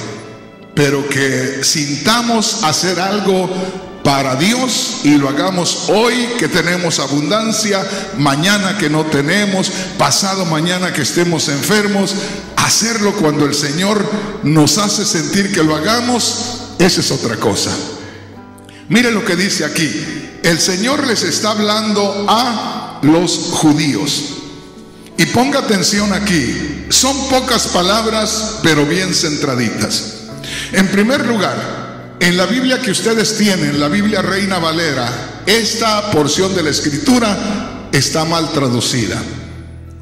Pero que sintamos hacer algo para Dios y lo hagamos hoy que tenemos abundancia, mañana que no tenemos, pasado mañana que estemos enfermos, hacerlo cuando el Señor nos hace sentir que lo hagamos, esa es otra cosa. Mire lo que dice aquí. El Señor les está hablando a los judíos. Y ponga atención aquí, son pocas palabras, pero bien centraditas. En primer lugar, en la Biblia que ustedes tienen, la Biblia Reina Valera, esta porción de la Escritura está mal traducida.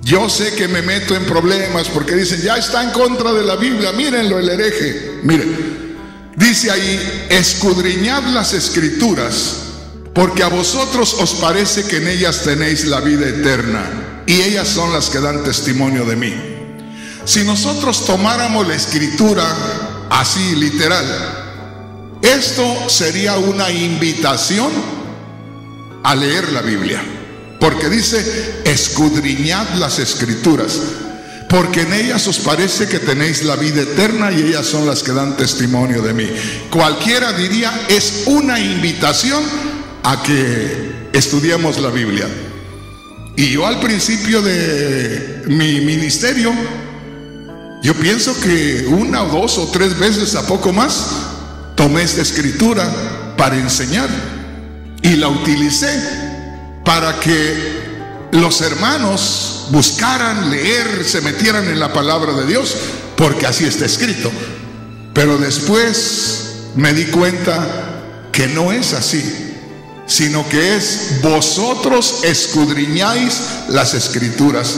Yo sé que me meto en problemas porque dicen, ya está en contra de la Biblia, mírenlo el hereje. Miren, dice ahí, escudriñad las Escrituras, porque a vosotros os parece que en ellas tenéis la vida eterna, y ellas son las que dan testimonio de mí. Si nosotros tomáramos la Escritura así literal, esto sería una invitación a leer la Biblia, porque dice, escudriñad las Escrituras, porque en ellas os parece que tenéis la vida eterna y ellas son las que dan testimonio de mí. Cualquiera diría, es una invitación a que estudiemos la Biblia. Y yo al principio de mi ministerio, yo pienso que 1 o 2 o 3 veces, a poco más, tomé esta escritura para enseñar y la utilicé para que los hermanos buscaran leer, se metieran en la palabra de Dios, porque así está escrito. Pero después me di cuenta que no es así, sino que es vosotros escudriñáis las Escrituras.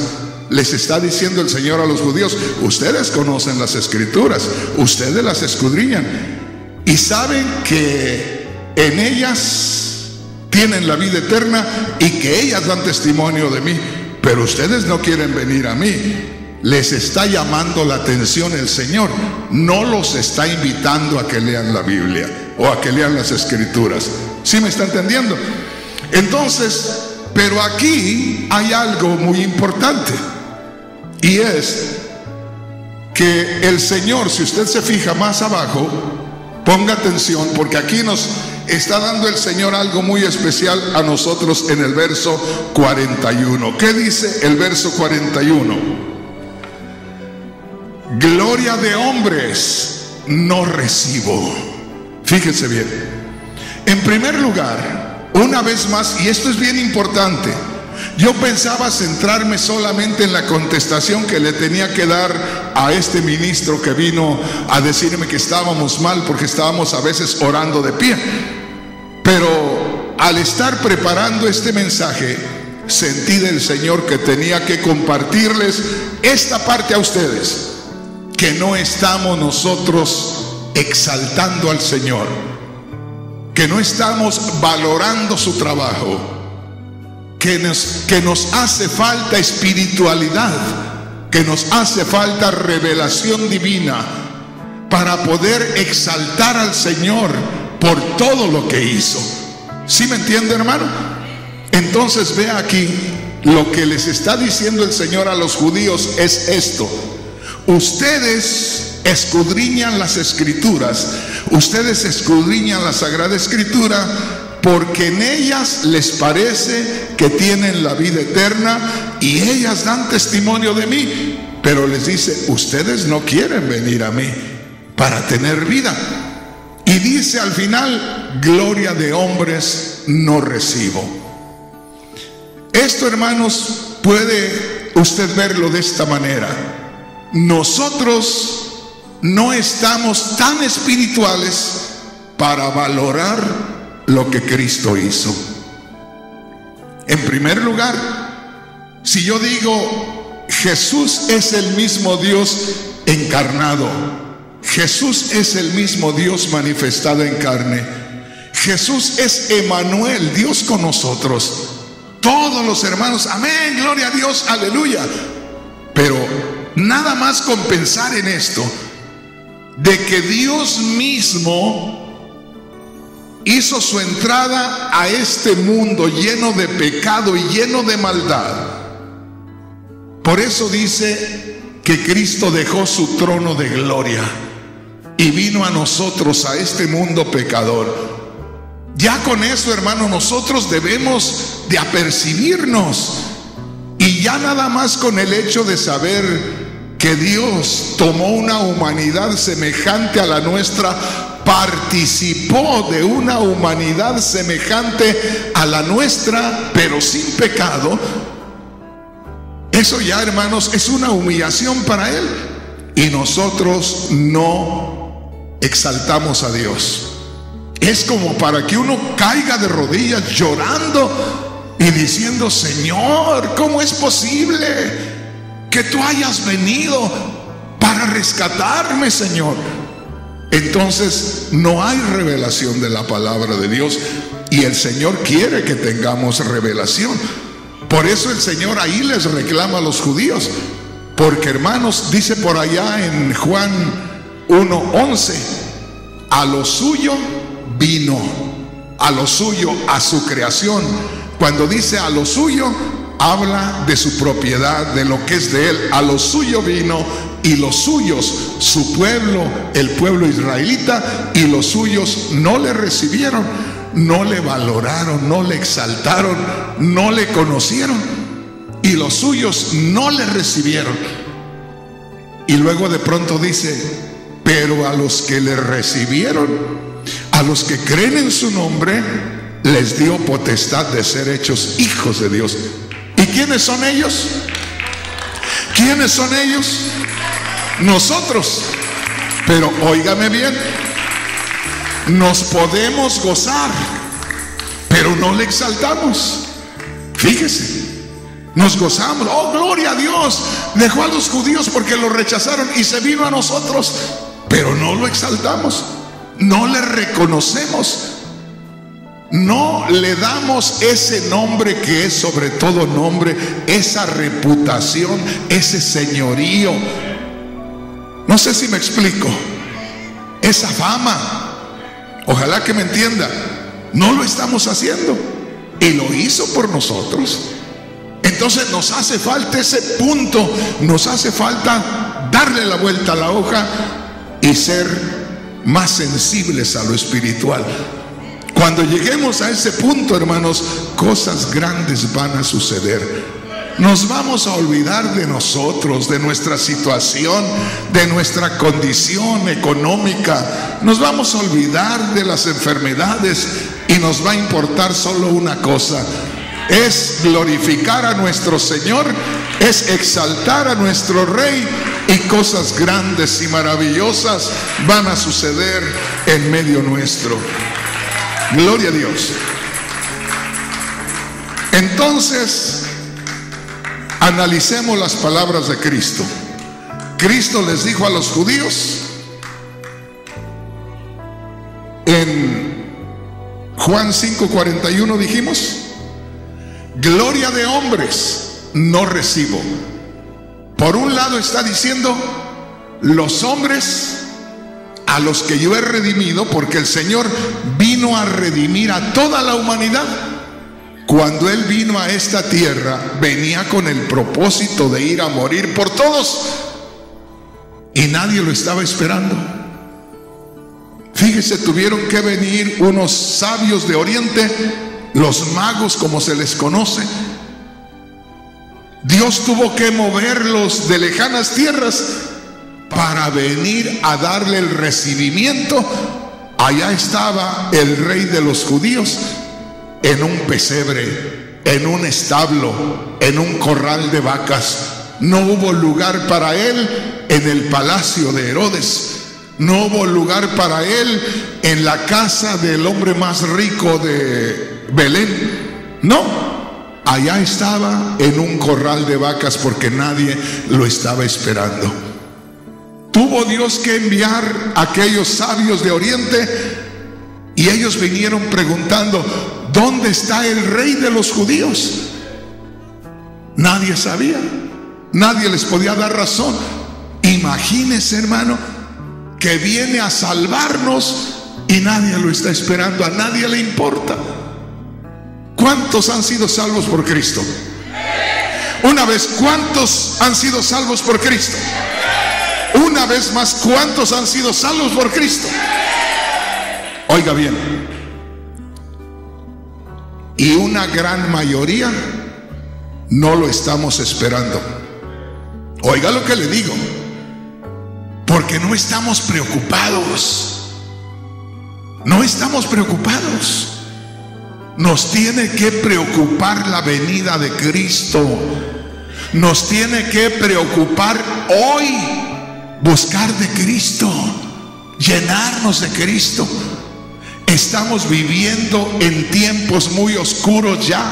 Les está diciendo el Señor a los judíos, ustedes conocen las Escrituras, ustedes las escudriñan y saben que en ellas tienen la vida eterna y que ellas dan testimonio de mí, pero ustedes no quieren venir a mí. Les está llamando la atención el Señor, no los está invitando a que lean la Biblia o a que lean las Escrituras. ¿Sí me está entendiendo? Entonces, pero aquí hay algo muy importante, y es que el Señor, si usted se fija más abajo, ponga atención, porque aquí nos está dando el Señor algo muy especial a nosotros en el verso 41. ¿Qué dice el verso 41? Gloria de hombres no recibo. Fíjese bien. En primer lugar, una vez más, y esto es bien importante, yo pensaba centrarme solamente en la contestación que le tenía que dar a este ministro que vino a decirme que estábamos mal porque estábamos a veces orando de pie. Pero al estar preparando este mensaje, sentí del Señor que tenía que compartirles esta parte a ustedes, que no estamos nosotros exaltando al Señor, que no estamos valorando su trabajo, que nos hace falta espiritualidad, que nos hace falta revelación divina para poder exaltar al Señor por todo lo que hizo. ¿Sí me entiende, hermano? Entonces vea aquí, lo que les está diciendo el Señor a los judíos es esto: ustedes escudriñan las Escrituras, ustedes escudriñan la Sagrada Escritura, porque en ellas les parece que tienen la vida eterna y ellas dan testimonio de mí. Pero les dice, ustedes no quieren venir a mí para tener vida. Y dice al final, gloria de hombres no recibo. Esto, hermanos, puede usted verlo de esta manera. Nosotros no estamos tan espirituales para valorar lo que Cristo hizo. En primer lugar, si yo digo Jesús es el mismo Dios encarnado, Jesús es el mismo Dios manifestado en carne, Jesús es Emmanuel, Dios con nosotros, todos los hermanos, amén, gloria a Dios, aleluya. Pero nada más con pensar en esto, de que Dios mismo hizo su entrada a este mundo lleno de pecado y lleno de maldad. Por eso dice que Cristo dejó su trono de gloria y vino a nosotros, a este mundo pecador. Ya con eso, hermano, nosotros debemos de apercibirnos, y ya nada más con el hecho de saber que Dios tomó una humanidad semejante a la nuestra, participó de una humanidad semejante a la nuestra, pero sin pecado. Eso ya, hermanos, es una humillación para Él. Y nosotros no exaltamos a Dios. Es como para que uno caiga de rodillas llorando y diciendo, Señor, ¿cómo es posible que tú hayas venido para rescatarme, Señor? Entonces no hay revelación de la palabra de Dios, y el Señor quiere que tengamos revelación. Por eso el Señor ahí les reclama a los judíos, porque, hermanos, dice por allá en Juan 1:11, a lo suyo vino, a lo suyo, a su creación. Cuando dice a lo suyo, habla de su propiedad, de lo que es de Él. A lo suyo vino, y los suyos, su pueblo, el pueblo israelita, y los suyos no le recibieron, no le valoraron, no le exaltaron, no le conocieron, y los suyos no le recibieron. Y luego de pronto dice, pero a los que le recibieron, a los que creen en su nombre, les dio potestad de ser hechos hijos de Dios. ¿Y quiénes son ellos? ¿Quiénes son ellos? Nosotros. Pero óigame bien, nos podemos gozar, pero no le exaltamos. Fíjese, nos gozamos, oh, gloria a Dios, dejó a los judíos porque lo rechazaron y se vino a nosotros, pero no lo exaltamos, no le reconocemos, no le damos ese nombre que es sobre todo nombre, esa reputación, ese señorío. No sé si me explico. Esa fama, ojalá que me entienda. No lo estamos haciendo. Y lo hizo por nosotros. Entonces nos hace falta ese punto. Nos hace falta darle la vuelta a la hoja y ser más sensibles a lo espiritual. Cuando lleguemos a ese punto, hermanos, cosas grandes van a suceder. Nos vamos a olvidar de nosotros, de nuestra situación, de nuestra condición económica. Nos vamos a olvidar de las enfermedades y nos va a importar solo una cosa: es glorificar a nuestro Señor, es exaltar a nuestro Rey, y cosas grandes y maravillosas van a suceder en medio nuestro. Gloria a Dios. Entonces, analicemos las palabras de Cristo. Cristo les dijo a los judíos en Juan 5:41, dijimos: gloria de hombres no recibo. Por un lado está diciendo los hombres a los que yo he redimido, porque el Señor vino a redimir a toda la humanidad. Cuando Él vino a esta tierra, venía con el propósito de ir a morir por todos, y nadie lo estaba esperando. Fíjese, tuvieron que venir unos sabios de Oriente, los magos como se les conoce. Dios tuvo que moverlos de lejanas tierras para venir a darle el recibimiento. Allá estaba el Rey de los judíos, en un pesebre, en un establo, en un corral de vacas. No hubo lugar para Él en el palacio de Herodes. No hubo lugar para Él en la casa del hombre más rico de Belén. No, allá estaba en un corral de vacas, porque nadie lo estaba esperando. Tuvo Dios que enviar a aquellos sabios de Oriente, y ellos vinieron preguntando: ¿dónde está el Rey de los judíos? Nadie sabía, nadie les podía dar razón. Imagínese, hermano, que viene a salvarnos y nadie lo está esperando, a nadie le importa. ¿Cuántos han sido salvos por Cristo? Una vez, ¿cuántos han sido salvos por Cristo? Una vez más, ¿cuántos han sido salvos por Cristo? Oiga bien, y una gran mayoría no lo estamos esperando. Oiga lo que le digo, porque no estamos preocupados. No estamos preocupados. Nos tiene que preocupar la venida de Cristo. Nos tiene que preocupar hoy buscar de Cristo, llenarnos de Cristo. Estamos viviendo en tiempos muy oscuros ya.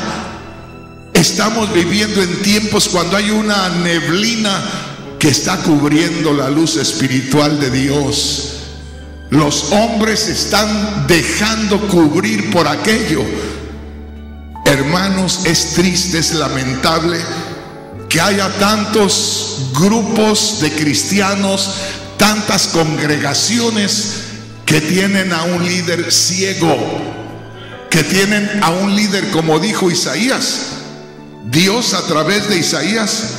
Estamos viviendo en tiempos cuando hay una neblina que está cubriendo la luz espiritual de Dios. Los hombres están dejando cubrir por aquello. Hermanos, es triste, es lamentable que haya tantos grupos de cristianos, tantas congregaciones que tienen a un líder ciego, que tienen a un líder, como dijo Isaías. Dios, a través de Isaías,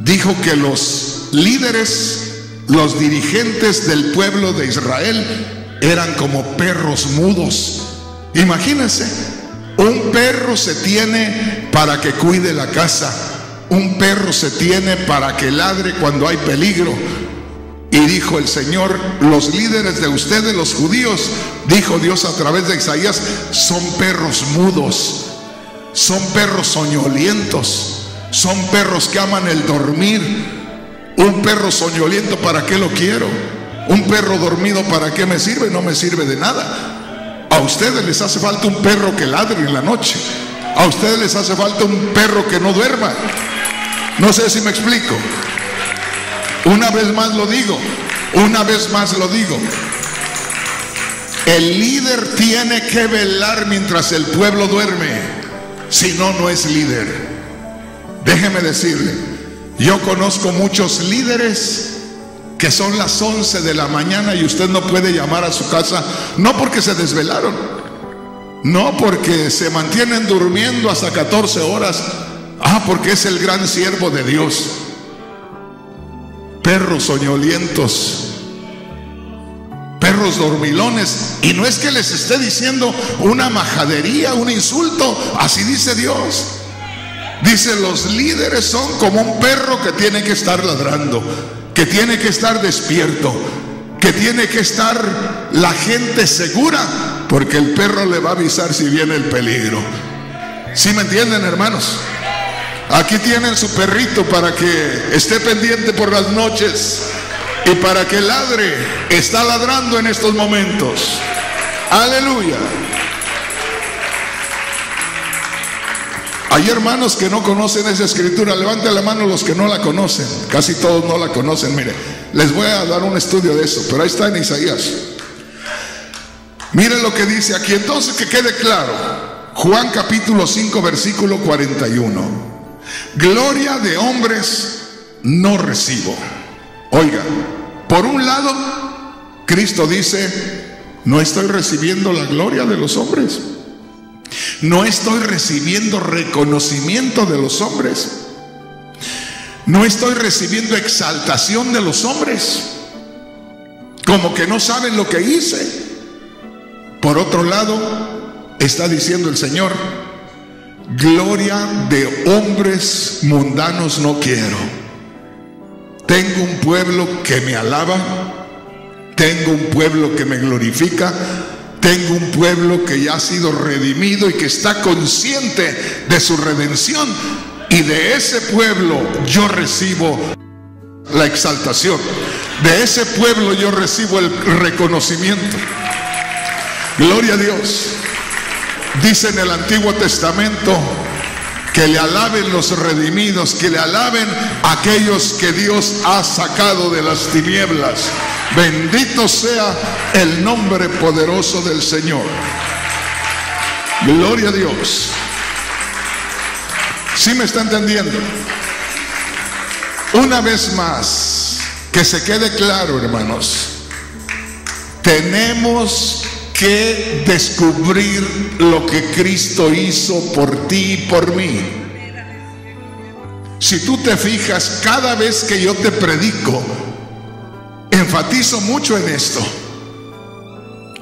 dijo que los líderes, los dirigentes del pueblo de Israel eran como perros mudos. Imagínense, un perro se tiene para que cuide la casa, un perro se tiene para que ladre cuando hay peligro. Y dijo el Señor: los líderes de ustedes, los judíos, dijo Dios a través de Isaías, son perros mudos, son perros soñolientos, son perros que aman el dormir. Un perro soñoliento, ¿para qué lo quiero? Un perro dormido, ¿para qué me sirve? No me sirve de nada. A ustedes les hace falta un perro que ladre en la noche. A ustedes les hace falta un perro que no duerma. No sé si me explico. Una vez más lo digo, una vez más lo digo. El líder tiene que velar mientras el pueblo duerme. Si no, no es líder. Déjeme decirle, yo conozco muchos líderes que son las 11 de la mañana y usted no puede llamar a su casa, no porque se desvelaron, No porque se mantienen durmiendo hasta 14 horas. Porque es el gran siervo de Dios. Perros soñolientos, perros dormilones. Y no es que les esté diciendo una majadería, un insulto. Así dice Dios. Dice: los líderes son como un perro que tiene que estar ladrando, que tiene que estar despierto, que tiene que estar la gente segura, porque el perro le va a avisar si viene el peligro. ¿Sí me entienden, hermanos? Aquí tienen su perrito para que esté pendiente por las noches y para que ladre. Está ladrando en estos momentos. Aleluya. Hay hermanos que no conocen esa escritura. Levanten la mano los que no la conocen. Casi todos no la conocen. Mire, les voy a dar un estudio de eso, pero ahí está en Isaías. Miren lo que dice aquí. Entonces, que quede claro. Juan capítulo 5 versículo 41. Gloria de hombres no recibo. Oiga, por un lado, Cristo dice: no estoy recibiendo la gloria de los hombres, no estoy recibiendo reconocimiento de los hombres, no estoy recibiendo exaltación de los hombres, como que no saben lo que hice. Por otro lado, está diciendo el Señor: gloria de hombres mundanos no quiero. Tengo un pueblo que me alaba, tengo un pueblo que me glorifica, tengo un pueblo que ya ha sido redimido y que está consciente de su redención, y de ese pueblo yo recibo la exaltación, de ese pueblo yo recibo el reconocimiento. Gloria a Dios. Dice en el Antiguo Testamento que le alaben los redimidos, que le alaben aquellos que Dios ha sacado de las tinieblas. Bendito sea el nombre poderoso del Señor. Gloria a Dios. ¿Sí me está entendiendo? Una vez más, que se quede claro, hermanos, tenemos que descubrir lo que Cristo hizo por ti y por mí. Si tú te fijas, cada vez que yo te predico, enfatizo mucho en esto.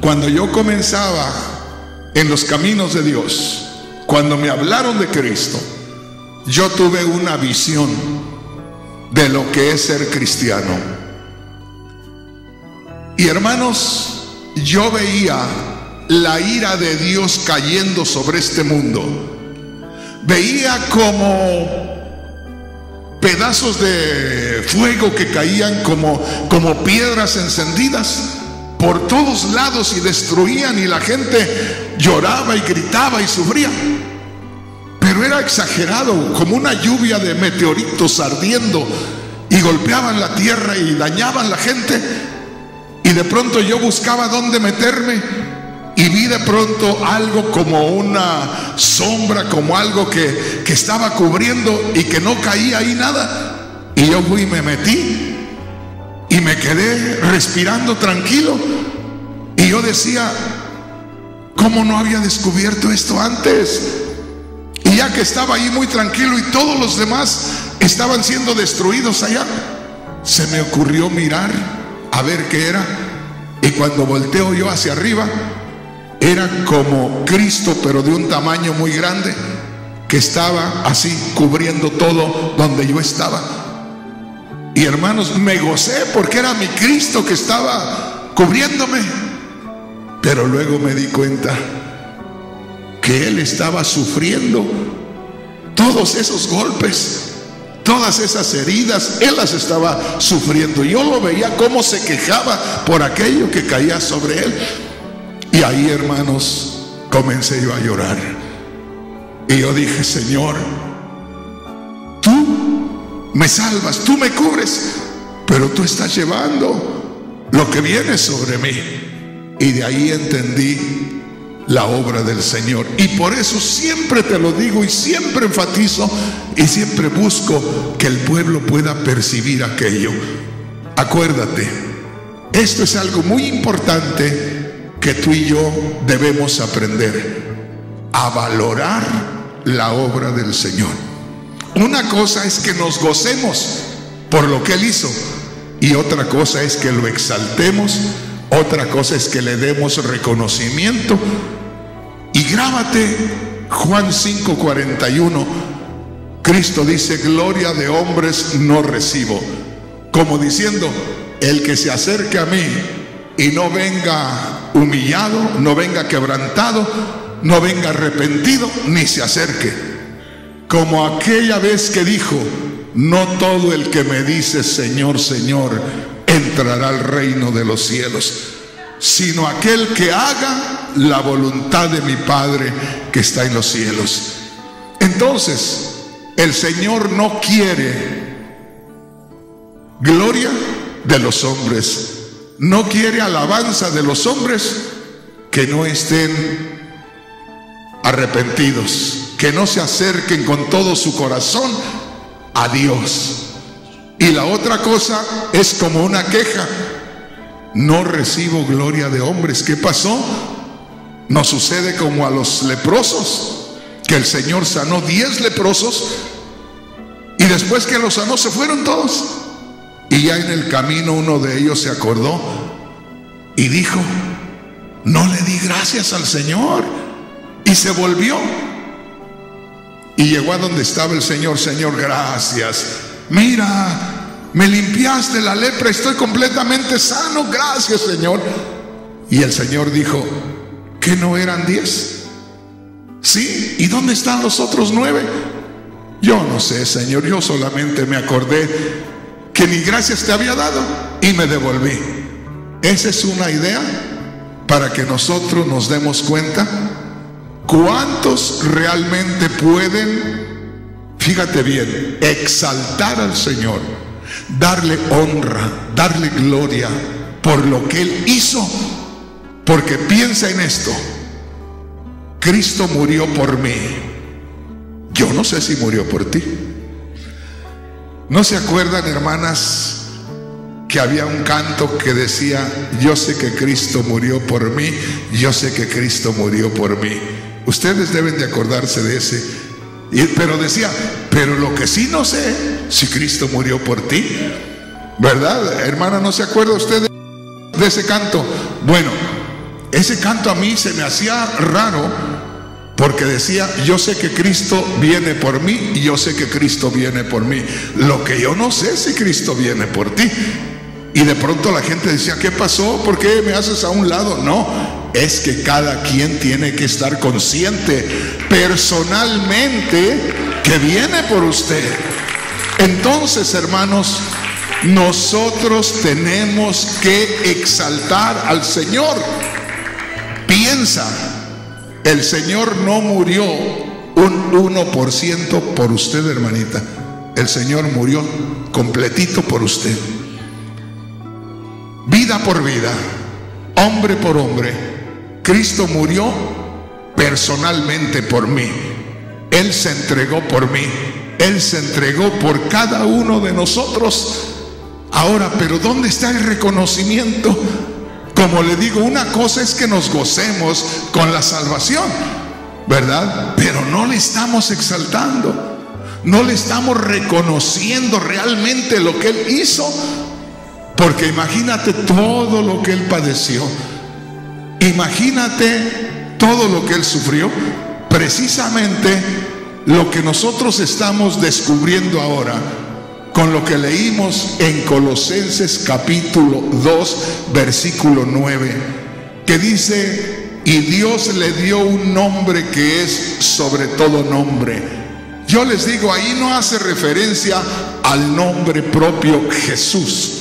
Cuando yo comenzaba en los caminos de Dios, cuando me hablaron de Cristo, yo tuve una visión de lo que es ser cristiano. Y hermanos, yo veía la ira de Dios cayendo sobre este mundo. Veía como pedazos de fuego que caían como piedras encendidas por todos lados y destruían, y la gente lloraba y gritaba y sufría. Pero era exagerado, como una lluvia de meteoritos ardiendo, y golpeaban la tierra y dañaban la gente. Y de pronto yo buscaba dónde meterme, y vi de pronto algo como una sombra, como algo que estaba cubriendo y que no caía ahí nada. Y yo fui y me metí y me quedé respirando tranquilo. Y yo decía: ¿cómo no había descubierto esto antes? Y ya que estaba ahí muy tranquilo y todos los demás estaban siendo destruidos allá, se me ocurrió mirar a ver qué era. Y cuando volteo yo hacia arriba, era como Cristo, pero de un tamaño muy grande, que estaba así cubriendo todo donde yo estaba. Y hermanos, me gocé porque era mi Cristo que estaba cubriéndome. Pero luego me di cuenta que Él estaba sufriendo todos esos golpes, todas esas heridas. Él las estaba sufriendo. Yo lo veía cómo se quejaba por aquello que caía sobre Él. Y ahí, hermanos, comencé yo a llorar. Y yo dije: Señor, tú me salvas, tú me cubres, pero tú estás llevando lo que viene sobre mí. Y de ahí entendí la obra del Señor. Y por eso siempre te lo digo y siempre enfatizo y siempre busco que el pueblo pueda percibir aquello. Acuérdate, esto es algo muy importante que tú y yo debemos aprender. a valorar la obra del Señor. Una cosa es que nos gocemos por lo que Él hizo, y otra cosa es que lo exaltemos, otra cosa es que le demos reconocimiento. Y grábate Juan 5:41. Cristo dice: gloria de hombres no recibo. Como diciendo, el que se acerque a mí y no venga humillado, no venga quebrantado, no venga arrepentido, ni se acerque. Como aquella vez que dijo: no todo el que me dice Señor, Señor, entrará al reino de los cielos, sino aquel que haga la voluntad de mi Padre que está en los cielos. Entonces, el Señor no quiere gloria de los hombres, no quiere alabanza de los hombres que no estén arrepentidos, que no se acerquen con todo su corazón a Dios. Y la otra cosa es como una queja: no recibo gloria de hombres. ¿Qué pasó? Nos sucede como a los leprosos, que el Señor sanó 10 leprosos, y después que los sanó se fueron todos, y ya en el camino uno de ellos se acordó y dijo: no le di gracias al Señor, y se volvió y llegó a donde estaba el Señor. Señor, gracias, mira, me limpiaste la lepra, estoy completamente sano, gracias, Señor. Y el Señor dijo: ¿que no eran 10? Sí, ¿y dónde están los otros 9? Yo no sé, Señor, yo solamente me acordé que ni gracias te había dado y me devolví. Esa es una idea para que nosotros nos demos cuenta cuántos realmente pueden, fíjate bien, exaltar al Señor, darle honra, darle gloria por lo que Él hizo. Porque piensa en esto: Cristo murió por mí. Yo no sé si murió por ti. ¿No se acuerdan, hermanas, que había un canto que decía: yo sé que Cristo murió por mí, yo sé que Cristo murió por mí? Ustedes deben de acordarse de ese. Pero decía: pero lo que sí no sé, si Cristo murió por ti. ¿Verdad, hermana? ¿No se acuerda usted de ese canto? Bueno, ese canto a mí se me hacía raro, porque decía: yo sé que Cristo viene por mí y yo sé que Cristo viene por mí. Lo que yo no sé es si Cristo viene por ti. Y de pronto la gente decía: ¿qué pasó? ¿Por qué me haces a un lado? No, es que cada quien tiene que estar consciente personalmente que viene por usted. Entonces, hermanos, nosotros tenemos que exaltar al Señor. Piensa, el Señor no murió un 1% por usted, hermanita. El Señor murió completito por usted. Vida por vida, hombre por hombre, Cristo murió personalmente por mí. Él se entregó por mí. Él se entregó por cada uno de nosotros. Ahora, pero ¿dónde está el reconocimiento? Como le digo, una cosa es que nos gocemos con la salvación, ¿verdad? Pero no le estamos exaltando, no le estamos reconociendo realmente lo que Él hizo. Porque imagínate todo lo que Él padeció, imagínate todo lo que Él sufrió. Precisamente lo que nosotros estamos descubriendo ahora con lo que leímos en Colosenses capítulo 2 versículo 9, que dice: y Dios le dio un nombre que es sobre todo nombre. Yo les digo, ahí no hace referencia al nombre propio Jesús,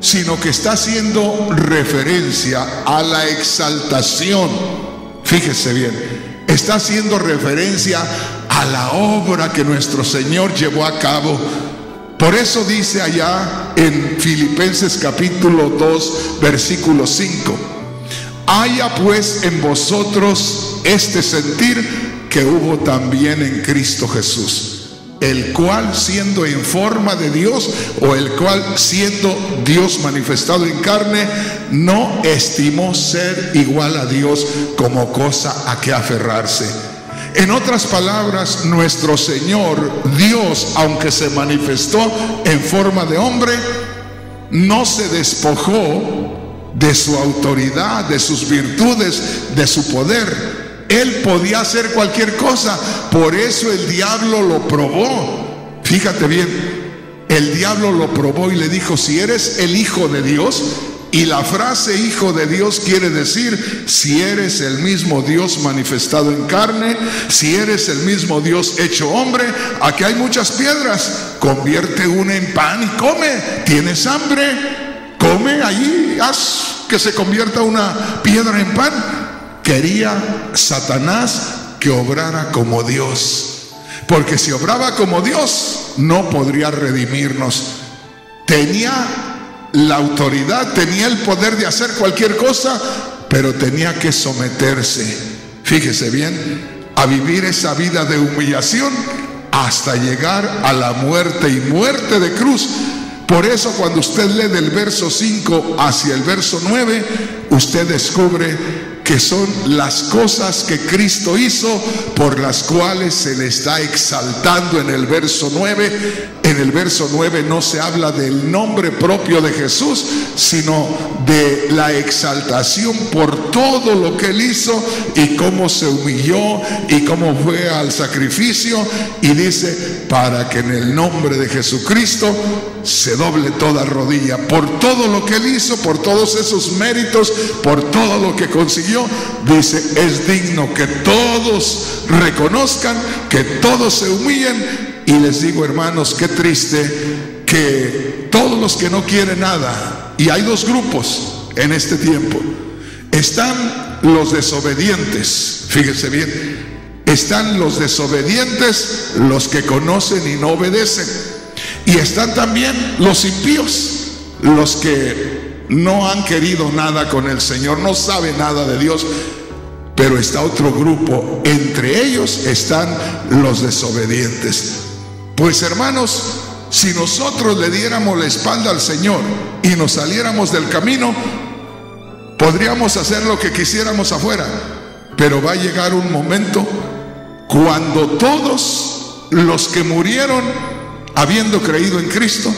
sino que está haciendo referencia a la exaltación. Fíjese bien, está haciendo referencia a la obra que nuestro Señor llevó a cabo. Por eso dice allá en Filipenses capítulo 2 versículo 5: haya pues en vosotros este sentir que hubo también en Cristo Jesús. el cual siendo en forma de Dios, o el cual siendo Dios manifestado en carne, no estimó ser igual a Dios como cosa a que aferrarse. En otras palabras, nuestro Señor Dios, aunque se manifestó en forma de hombre, no se despojó de su autoridad, de sus virtudes, de su poder. Él podía hacer cualquier cosa. Por eso el diablo lo probó. Fíjate bien, el diablo lo probó y le dijo: si eres el Hijo de Dios. Y la frase Hijo de Dios quiere decir: si eres el mismo Dios manifestado en carne, si eres el mismo Dios hecho hombre, aquí hay muchas piedras, convierte una en pan y come. ¿Tienes hambre? Come ahí, haz que se convierta una piedra en pan. Quería Satanás que obrara como Dios, porque si obraba como Dios no podría redimirnos. Tenía la autoridad, tenía el poder de hacer cualquier cosa, pero tenía que someterse, fíjese bien, a vivir esa vida de humillación hasta llegar a la muerte, y muerte de cruz. Por eso cuando usted lee del verso 5 hacia el verso 9, usted descubre que son las cosas que Cristo hizo por las cuales se le está exaltando en el verso 9. En el verso 9 no se habla del nombre propio de Jesús, sino de la exaltación por todo lo que Él hizo y cómo se humilló y cómo fue al sacrificio. Y dice: para que en el nombre de Jesucristo se doble toda rodilla, por todo lo que Él hizo, por todos esos méritos, por todo lo que consiguió. Dice: es digno que todos reconozcan, que todos se humillen. Y les digo, hermanos, qué triste que todos los que no quieren nada, y hay dos grupos en este tiempo. Están los desobedientes, fíjense bien, están los desobedientes, los que conocen y no obedecen. Y están también los impíos, los que no han querido nada con el Señor, no saben nada de Dios. Pero está otro grupo, entre ellos están los desobedientes. Pues hermanos, si nosotros le diéramos la espalda al Señor y nos saliéramos del camino, podríamos hacer lo que quisiéramos afuera, pero va a llegar un momento cuando todos los que murieron habiendo creído en Cristo,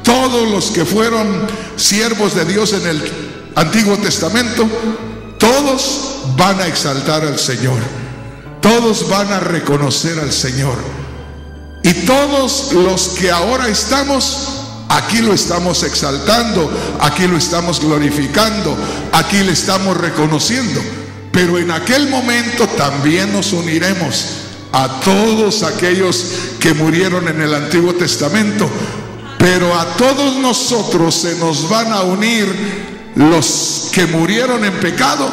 todos los que fueron siervos de Dios en el Antiguo Testamento, todos van a exaltar al Señor, todos van a reconocer al Señor. Y todos los que ahora estamos aquí lo estamos exaltando, aquí lo estamos glorificando, aquí le estamos reconociendo. Pero en aquel momento también nos uniremos a todos aquellos que murieron en el Antiguo Testamento. Pero a todos nosotros se nos van a unir los que murieron en pecado.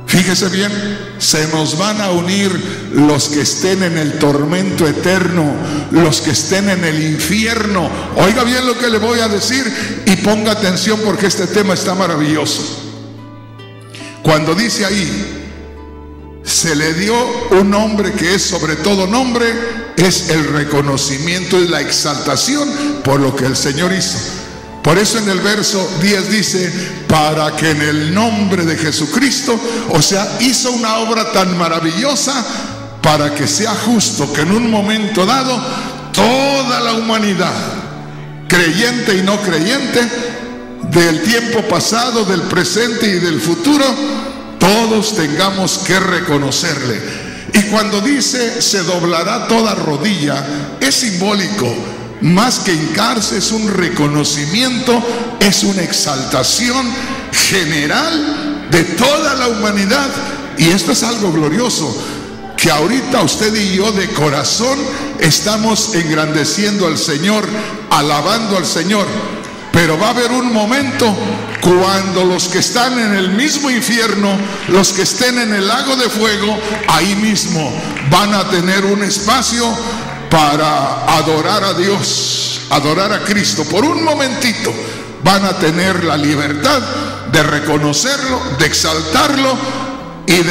Fíjese bien, se nos van a unir los que estén en el tormento eterno, los que estén en el infierno. Oiga bien lo que le voy a decir y ponga atención, porque este tema está maravilloso. Cuando dice ahí, se le dio un nombre que es sobre todo nombre, es el reconocimiento y la exaltación por lo que el Señor hizo. Por eso en el verso 10 dice: para que en el nombre de Jesucristo, o sea, hizo una obra tan maravillosa para que sea justo que en un momento dado toda la humanidad, creyente y no creyente, del tiempo pasado, del presente y del futuro, todos tengamos que reconocerle. Y cuando dice se doblará toda rodilla, es simbólico. Más que hincarse, es un reconocimiento, es una exaltación general de toda la humanidad. Y esto es algo glorioso, que ahorita usted y yo de corazón estamos engrandeciendo al Señor, alabando al Señor. Pero va a haber un momento cuando los que están en el mismo infierno, los que estén en el lago de fuego, ahí mismo van a tener un espacio para adorar a Dios, adorar a Cristo. Por un momentito van a tener la libertad de reconocerlo, de exaltarlo y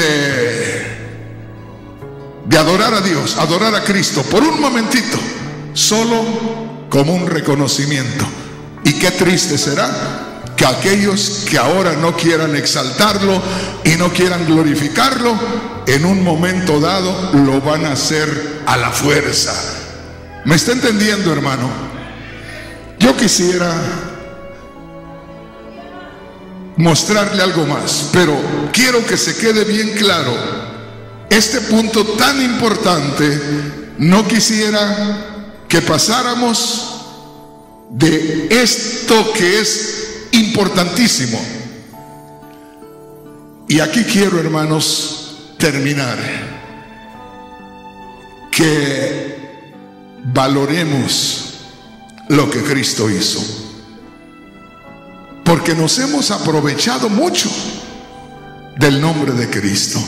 de adorar a Dios, adorar a Cristo por un momentito, solo como un reconocimiento. Y qué triste será que aquellos que ahora no quieran exaltarlo y no quieran glorificarlo, en un momento dado lo van a hacer a la fuerza. ¿Me está entendiendo, hermano? Yo quisiera mostrarle algo más, pero quiero que se quede bien claro este punto tan importante. No quisiera que pasáramos de esto que es importantísimo. Y aquí quiero, hermanos, terminar. Que valoremos lo que Cristo hizo, porque nos hemos aprovechado mucho del nombre de Cristo.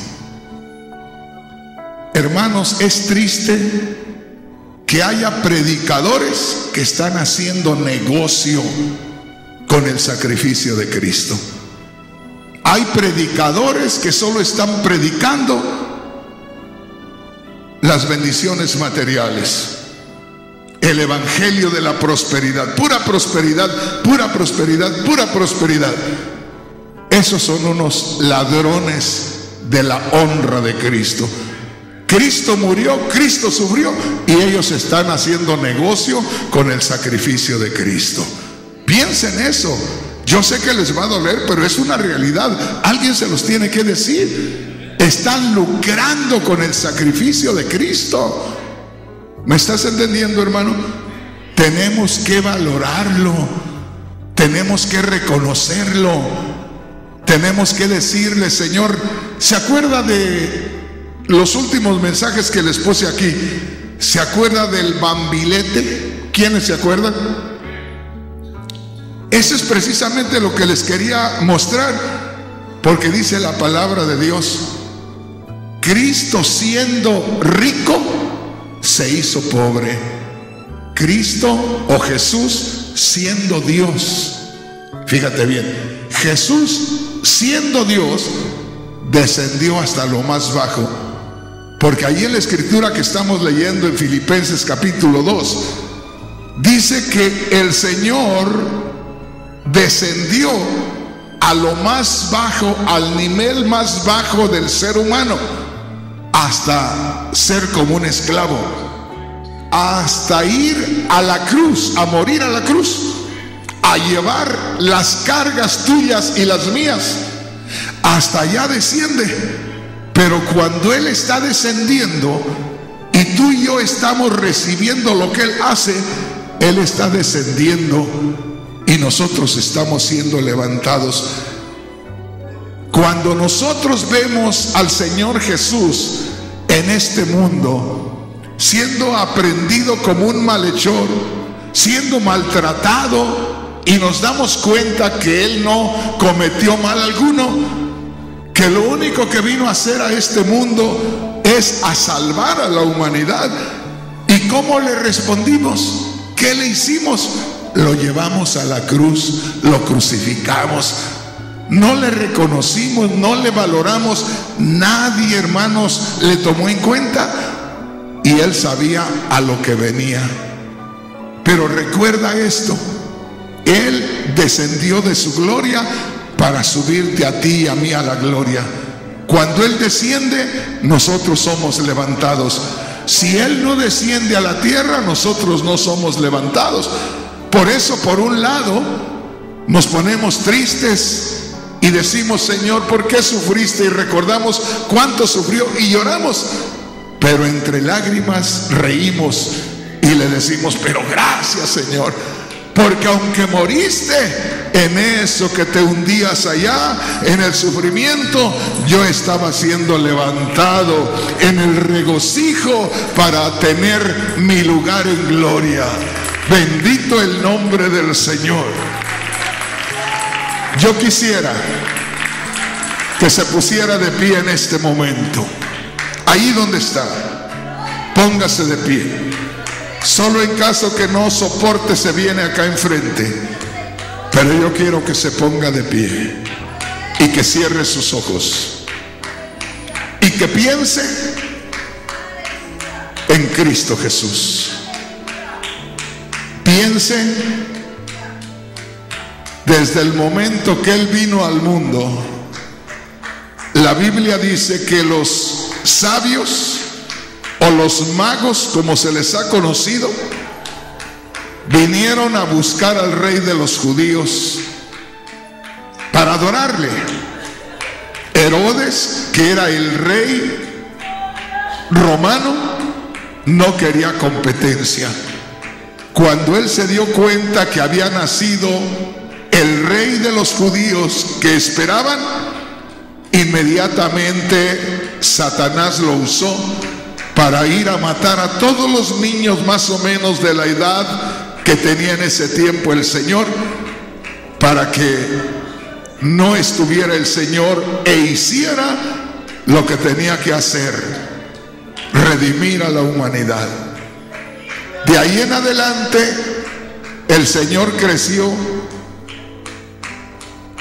Hermanos, es triste que haya predicadores que están haciendo negocio con el sacrificio de Cristo. Hay predicadores que solo están predicando las bendiciones materiales, el evangelio de la prosperidad, pura prosperidad, pura prosperidad, pura prosperidad. Esos son unos ladrones de la honra de Cristo. Cristo murió, Cristo sufrió, y ellos están haciendo negocio con el sacrificio de Cristo. Piensen eso. Yo sé que les va a doler, pero es una realidad. Alguien se los tiene que decir. Están lucrando con el sacrificio de Cristo. ¿Me estás entendiendo, hermano? Tenemos que valorarlo, tenemos que reconocerlo, tenemos que decirle: Señor, ¿se acuerda de los últimos mensajes que les puse aquí? ¿Se acuerda del bambilete? ¿Quiénes se acuerdan? Eso es precisamente lo que les quería mostrar, porque dice la palabra de Dios: Cristo, siendo rico, se hizo pobre. Cristo o Jesús siendo Dios, fíjate bien, Jesús siendo Dios descendió hasta lo más bajo, porque allí en la escritura que estamos leyendo en Filipenses capítulo 2 dice que el Señor descendió a lo más bajo, al nivel más bajo del ser humano, hasta ser como un esclavo, hasta ir a la cruz, a morir a la cruz, a llevar las cargas tuyas y las mías. Hasta allá desciende. Pero cuando Él está descendiendo y tú y yo estamos recibiendo lo que Él hace, Él está descendiendo y nosotros estamos siendo levantados. Cuando nosotros vemos al Señor Jesús en este mundo siendo aprendido como un malhechor, siendo maltratado, y nos damos cuenta que Él no cometió mal alguno, que lo único que vino a hacer a este mundo es a salvar a la humanidad. ¿Y cómo le respondimos? ¿Qué le hicimos? Lo llevamos a la cruz, lo crucificamos. No le reconocimos, no le valoramos. Nadie, hermanos, le tomó en cuenta. Y Él sabía a lo que venía. Pero recuerda esto: Él descendió de su gloria para subirte a ti y a mí a la gloria. Cuando Él desciende, nosotros somos levantados. Si Él no desciende a la tierra, nosotros no somos levantados. Por eso, por un lado, nos ponemos tristes y decimos: Señor, ¿por qué sufriste? Y recordamos cuánto sufrió y lloramos. Pero entre lágrimas reímos y le decimos: pero gracias, Señor, porque aunque moriste en eso que te hundías allá, en el sufrimiento, yo estaba siendo levantado en el regocijo para tener mi lugar en gloria. Bendito el nombre del Señor. Yo quisiera que se pusiera de pie en este momento. Ahí donde está, póngase de pie. Solo en caso que no soporte, se viene acá enfrente. Pero yo quiero que se ponga de pie y que cierre sus ojos y que piense en Cristo Jesús. Piensen, desde el momento que Él vino al mundo, la Biblia dice que los sabios o los magos, como se les ha conocido, vinieron a buscar al rey de los judíos para adorarle. Herodes, que era el rey romano, no quería competencia. Cuando él se dio cuenta que había nacido el rey de los judíos que esperaban, inmediatamente Satanás lo usó para ir a matar a todos los niños más o menos de la edad que tenía en ese tiempo el Señor, para que no estuviera el Señor e hiciera lo que tenía que hacer: redimir a la humanidad. De ahí en adelante el Señor creció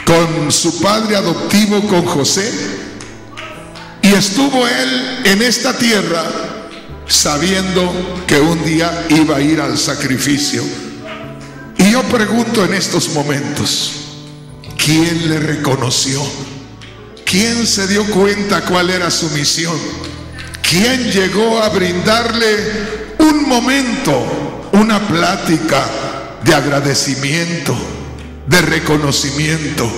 con su padre adoptivo, con José, y estuvo él en esta tierra sabiendo que un día iba a ir al sacrificio. Y yo pregunto en estos momentos, ¿quién le reconoció? ¿Quién se dio cuenta cuál era su misión? ¿Quién llegó a brindarle un momento, una plática de agradecimiento, de reconocimiento?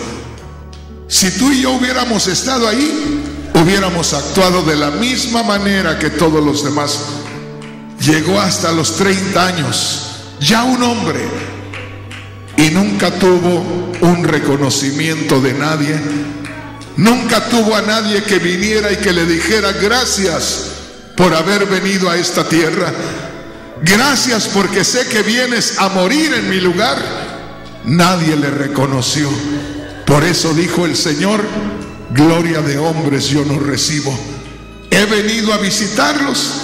Si tú y yo hubiéramos estado ahí, hubiéramos actuado de la misma manera que todos los demás. Llegó hasta los 30 años, ya un hombre, y nunca tuvo un reconocimiento de nadie. Nunca tuvo a nadie que viniera y que le dijera: gracias por haber venido a esta tierra, gracias porque sé que vienes a morir en mi lugar. Nadie le reconoció. Por eso dijo el Señor: gloria de hombres yo no recibo. He venido a visitarlos,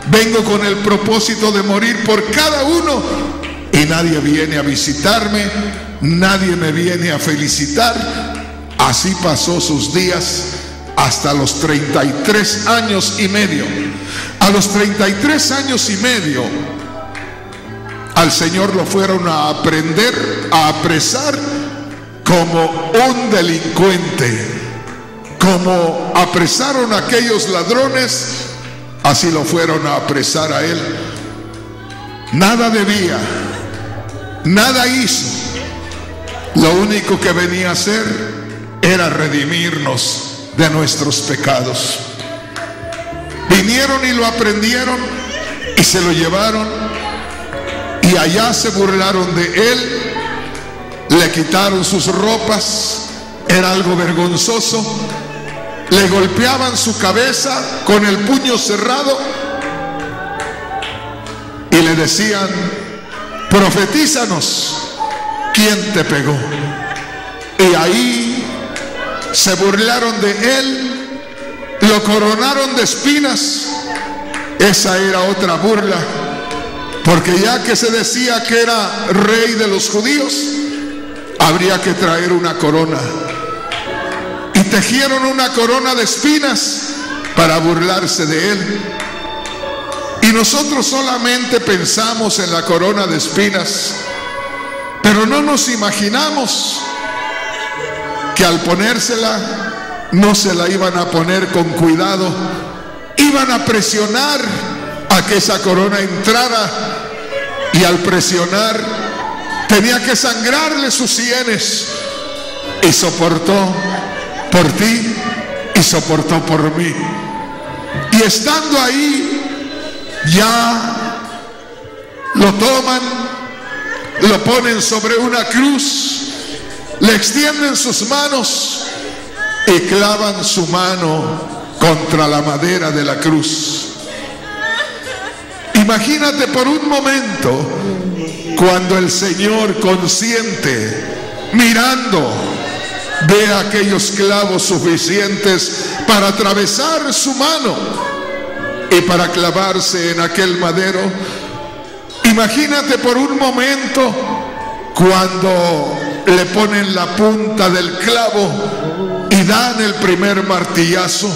vengo con el propósito de morir por cada uno, y nadie viene a visitarme, nadie me viene a felicitar. Así pasó sus días hasta los 33 años y medio. A los 33 años y medio al Señor lo fueron a aprender, a apresar como un delincuente. Como apresaron a aquellos ladrones, así lo fueron a apresar a él. Nada debía, nada hizo. Lo único que venía a hacer era redimirnos de nuestros pecados. Vinieron y lo aprendieron y se lo llevaron, y allá se burlaron de él, le quitaron sus ropas, era algo vergonzoso, le golpeaban su cabeza con el puño cerrado y le decían: profetízanos, ¿quién te pegó? Y ahí se burlaron de él, lo coronaron de espinas. Esa era otra burla, porque ya que se decía que era rey de los judíos, habría que traer una corona, y tejieron una corona de espinas para burlarse de él. Y nosotros solamente pensamos en la corona de espinas, pero no nos imaginamos que al ponérsela no se la iban a poner con cuidado, iban a presionar a que esa corona entrara, y al presionar tenía que sangrarle sus sienes. Y soportó por ti y soportó por mí. Y estando ahí, ya lo toman, lo ponen sobre una cruz, le extienden sus manos y clavan su mano contra la madera de la cruz. Imagínate por un momento cuando el Señor, consciente, mirando, ve aquellos clavos suficientes para atravesar su mano y para clavarse en aquel madero. Imagínate por un momento cuando le ponen la punta del clavo y dan el primer martillazo.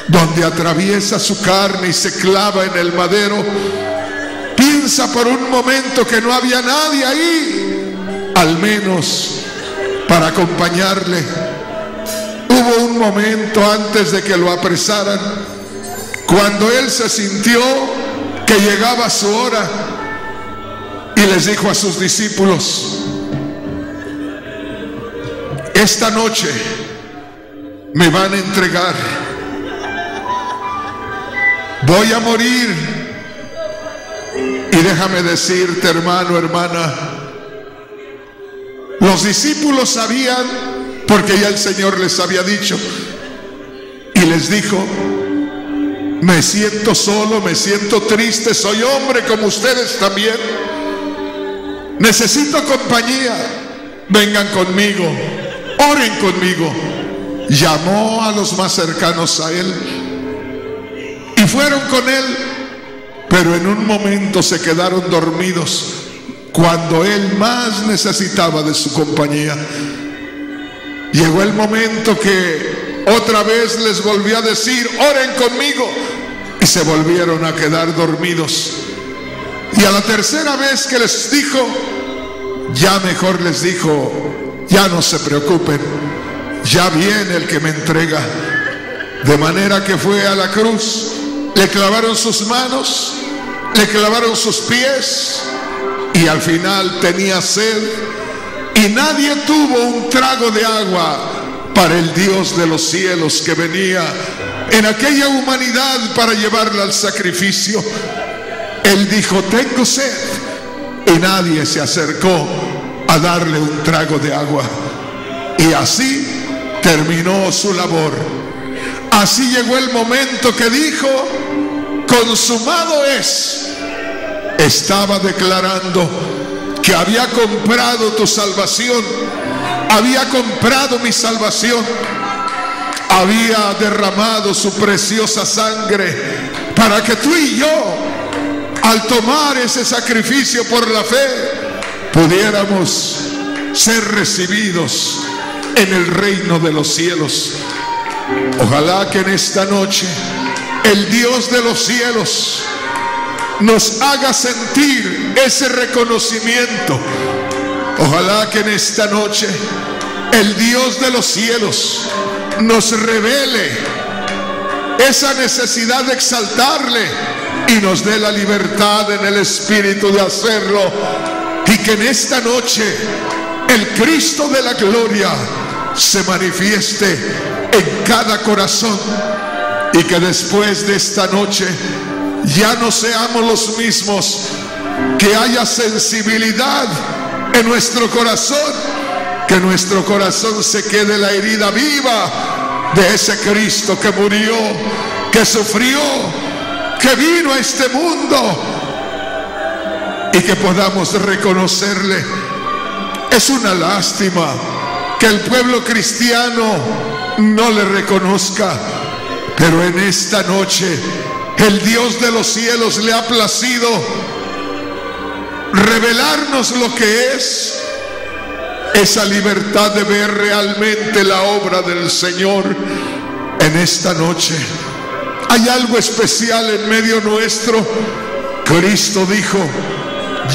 donde atraviesa su carne y se clava en el madero, piensa por un momento que no había nadie ahí, al menos para acompañarle. Hubo un momento antes de que lo apresaran, cuando él se sintió que llegaba su hora, y les dijo a sus discípulos: esta noche me van a entregar, voy a morir. Y déjame decirte, hermano, hermana, los discípulos sabían, porque ya el Señor les había dicho, y les dijo: me siento solo, me siento triste, soy hombre como ustedes también, necesito compañía, vengan conmigo, oren conmigo. Llamó a los más cercanos a él y fueron con él, pero en un momento se quedaron dormidos cuando él más necesitaba de su compañía. Llegó el momento que otra vez les volvió a decir: oren conmigo, y se volvieron a quedar dormidos. Y a la tercera vez que les dijo, ya mejor les dijo: ya no se preocupen, ya viene el que me entrega. De manera que fue a la cruz, le clavaron sus manos, le clavaron sus pies, y al final tenía sed, y nadie tuvo un trago de agua para el Dios de los cielos que venía en aquella humanidad para llevarla al sacrificio. Él dijo: tengo sed, y nadie se acercó a darle un trago de agua. Y así terminó su labor. Así llegó el momento que dijo: consumado es. Estaba declarando que había comprado tu salvación, había comprado mi salvación, había derramado su preciosa sangre para que tú y yo, al tomar ese sacrificio por la fe, pudiéramos ser recibidos en el reino de los cielos. Ojalá que en esta noche el Dios de los cielos nos haga sentir ese reconocimiento. Ojalá que en esta noche el Dios de los cielos nos revele esa necesidad de exaltarle y nos dé la libertad en el espíritu de hacerlo. Y que en esta noche el Cristo de la gloria se manifieste en cada corazón, y que después de esta noche ya no seamos los mismos, que haya sensibilidad en nuestro corazón, que en nuestro corazón se quede la herida viva de ese Cristo que murió, que sufrió, que vino a este mundo, y que podamos reconocerle. Es una lástima que el pueblo cristiano no le reconozca, pero en esta noche el Dios de los cielos le ha placido revelarnos lo que es esa libertad de ver realmente la obra del Señor en esta noche. Hay algo especial en medio nuestro. Cristo dijo: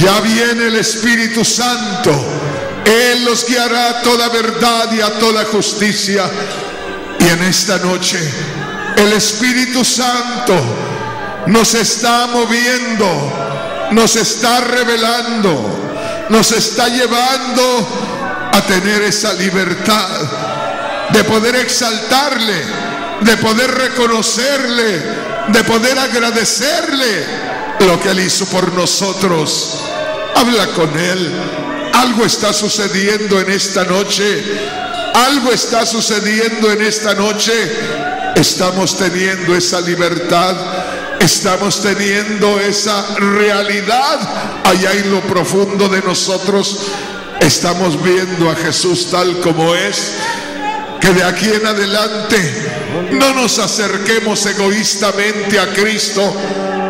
ya viene el Espíritu Santo, Él los guiará a toda verdad y a toda justicia. Y en esta noche el Espíritu Santo nos está moviendo, nos está revelando, nos está llevando a tener esa libertad de poder exaltarle, de poder reconocerle, de poder agradecerle lo que Él hizo por nosotros. Habla con Él. Algo está sucediendo en esta noche. Algo está sucediendo en esta noche. Estamos teniendo esa libertad, estamos teniendo esa realidad allá en lo profundo de nosotros. Estamos viendo a Jesús tal como es. Que de aquí en adelante no nos acerquemos egoístamente a Cristo,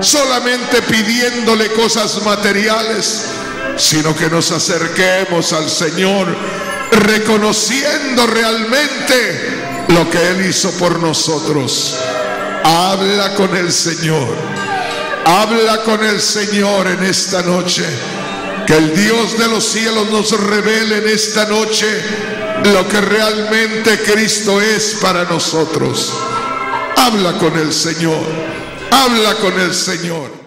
solamente pidiéndole cosas materiales, sino que nos acerquemos al Señor reconociendo realmente lo que Él hizo por nosotros. Habla con el Señor. Habla con el Señor en esta noche. Que el Dios de los cielos nos revele en esta noche lo que realmente Cristo es para nosotros. Habla con el Señor. Habla con el Señor.